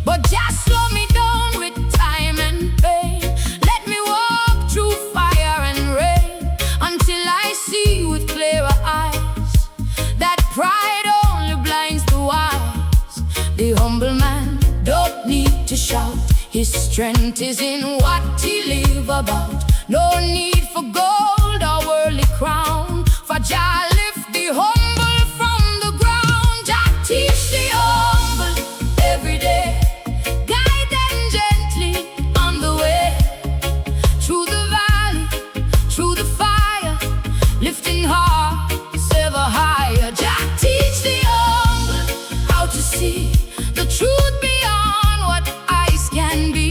But just slow me down with time and pain. Let me walk through fire and rain, until I see with clearer eyes that pride only blinds the wise. The humble man don't need to shout, his strength is in what he live about. No need for gold or worldly crown, for Jah lift the humble from the ground. Jah teach the humble every day, guide them gently on the way, through the valley, through the fire, lifting hearts ever higher. Jah teach the humble how to see the truth beyond what eyes can be.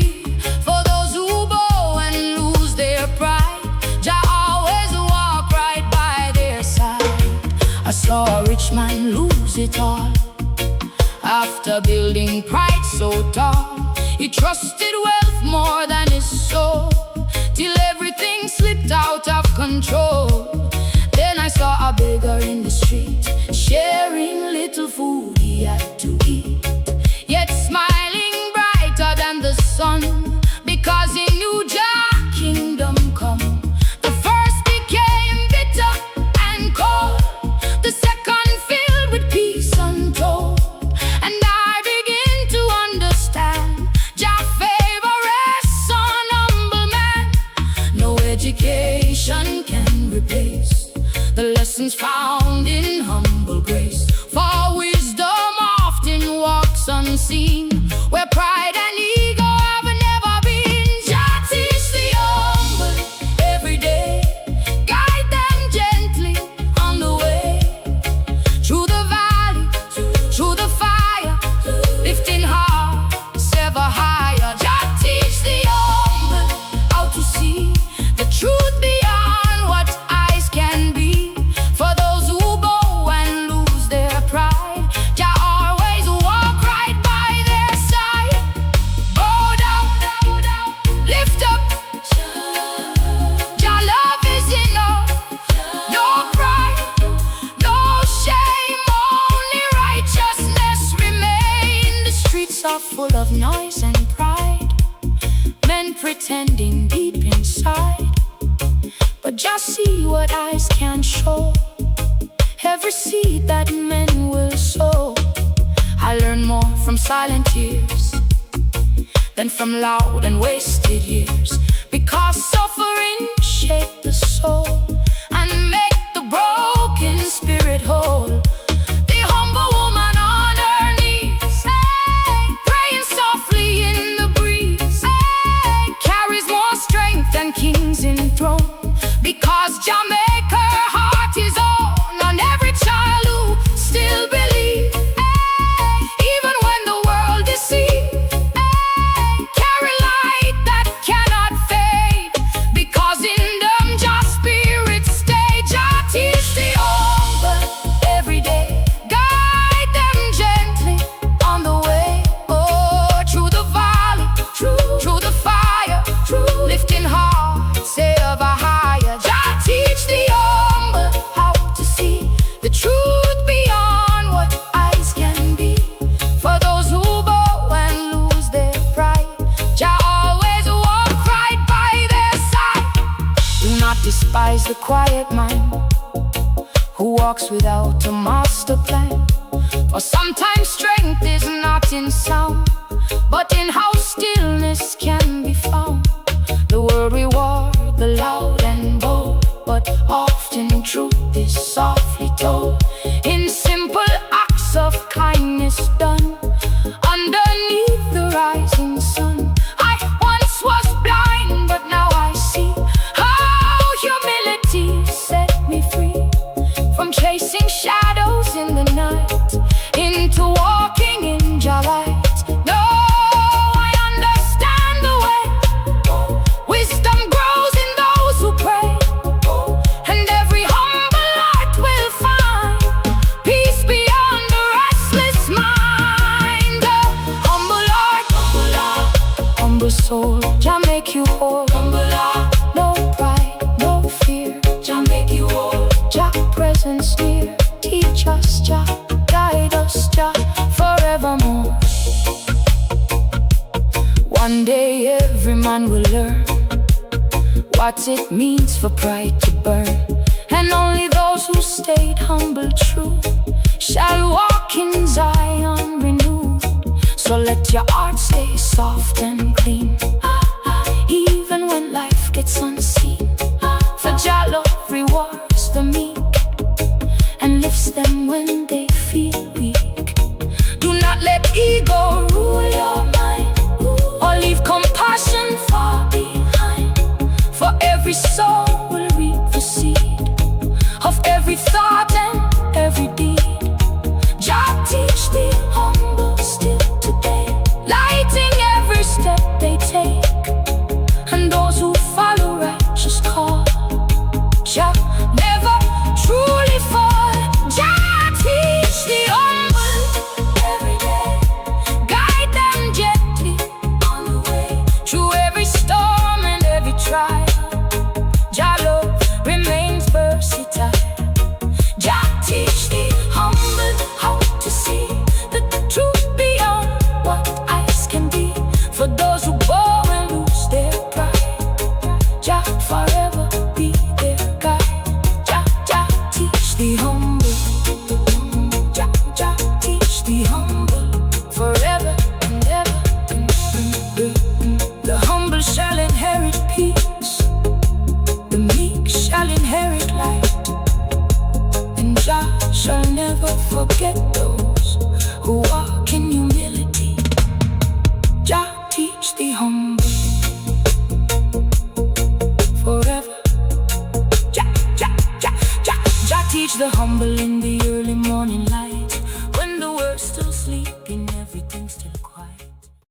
For those who bow and lose their pride, Jah always walk right by their side. I saw a rich man lose it all, after building pride so tall. He trusted wealth more than his soul, till everything slipped out of control. Then I saw a beggar in the street, sharing little food he had to eat, yet smiling brighter than the sun, because he knew Jah kingdom come. The first became bitter and cold, the second filled with peace untold. And I begin to understand Jah favor rests on humble man. No education can replace the lessons found in humble grace. For wisdom often walks unseen, where pride and ego have never been. Jah teach the humble every day, guide them gently on the way, through the valley, through the fire, lifting hearts ever higher. Jah teach the humble how to see the truth beyond what eyes can be. For those who bow and lose their pride, Jah always walk right by their side. Bow down, lift up, Jah love is enough. No pride, no shame, only righteousness remain. The streets are full of noise and pride, men pretending deep inside, but just see what eyes can show, every seed that men will sow. I learn more from silent tears than from loud and wasted years, because suffering shapes the soul and make the broken spirit whole. The humble woman on her knees, praying softly in the breeze, carries more strength than kings enthroned, because Jah make her heart his own. On every child who still believes, even when the world deceives, carry light that cannot fade, because in them Jah spirit stay. Jah teach the humble every day, guide them gently on the way, oh, through the valley, through the fire, lifting hearts ever higher. Jah teach the humble how to see the truth beyond what eyes can be. For those who bow and lose their pride, Jah always walk right by their side. Do not despise the quiet man who walks without a master plan, for sometimes strength is not in sound, but in how stillness can be found. The world reward the loud and bold, but often truth is softly told, in simple acts of kindness done underneath the rising sun. I once was blind, but now I see. I me free from chasing shadows in the night into walking in Jah light. No, I understand the way. Wisdom grows in those who pray, and every humble heart will find peace beyond the restless mind. Humble heart, humble soul, Jah make you whole. Humble heart, no pride, no fear, Jah make you whole. Jah presence near, teach us Jah, guide us Jah forevermore. One day every man will learn what it means for pride to burn, and only those who stayed humble true shall walk in Zion renewed. So let your heart stay soft and clean, even when life gets unseen. For Jah love rewards the meek and lifts them when they feel weak. Do not let ego rule your mind, or leave compassion far behind. For every soul will reap the seed of every thought and every deed. Jah teach the humble still today, lighting every step they take, and those who follow righteous call. Jah never truly fall. Jah teach the humble every day, guide them gently on the way. Through every storm and every trial, Jah love remains versatile. Jah teach the humble how to see the truth beyond what eyes can be. For those who bow and lose their pride, Jah forever be their guide. Jah teach the humble. Jah teach the humble forever and ever and ever. The humble shall inherit peace, the meek shall inherit light, and Jah shall never forget those who walk in humility. Jah teach the humble forever. Jah teach the humble in the early morning light, when the world's still sleeping, everything's still quiet.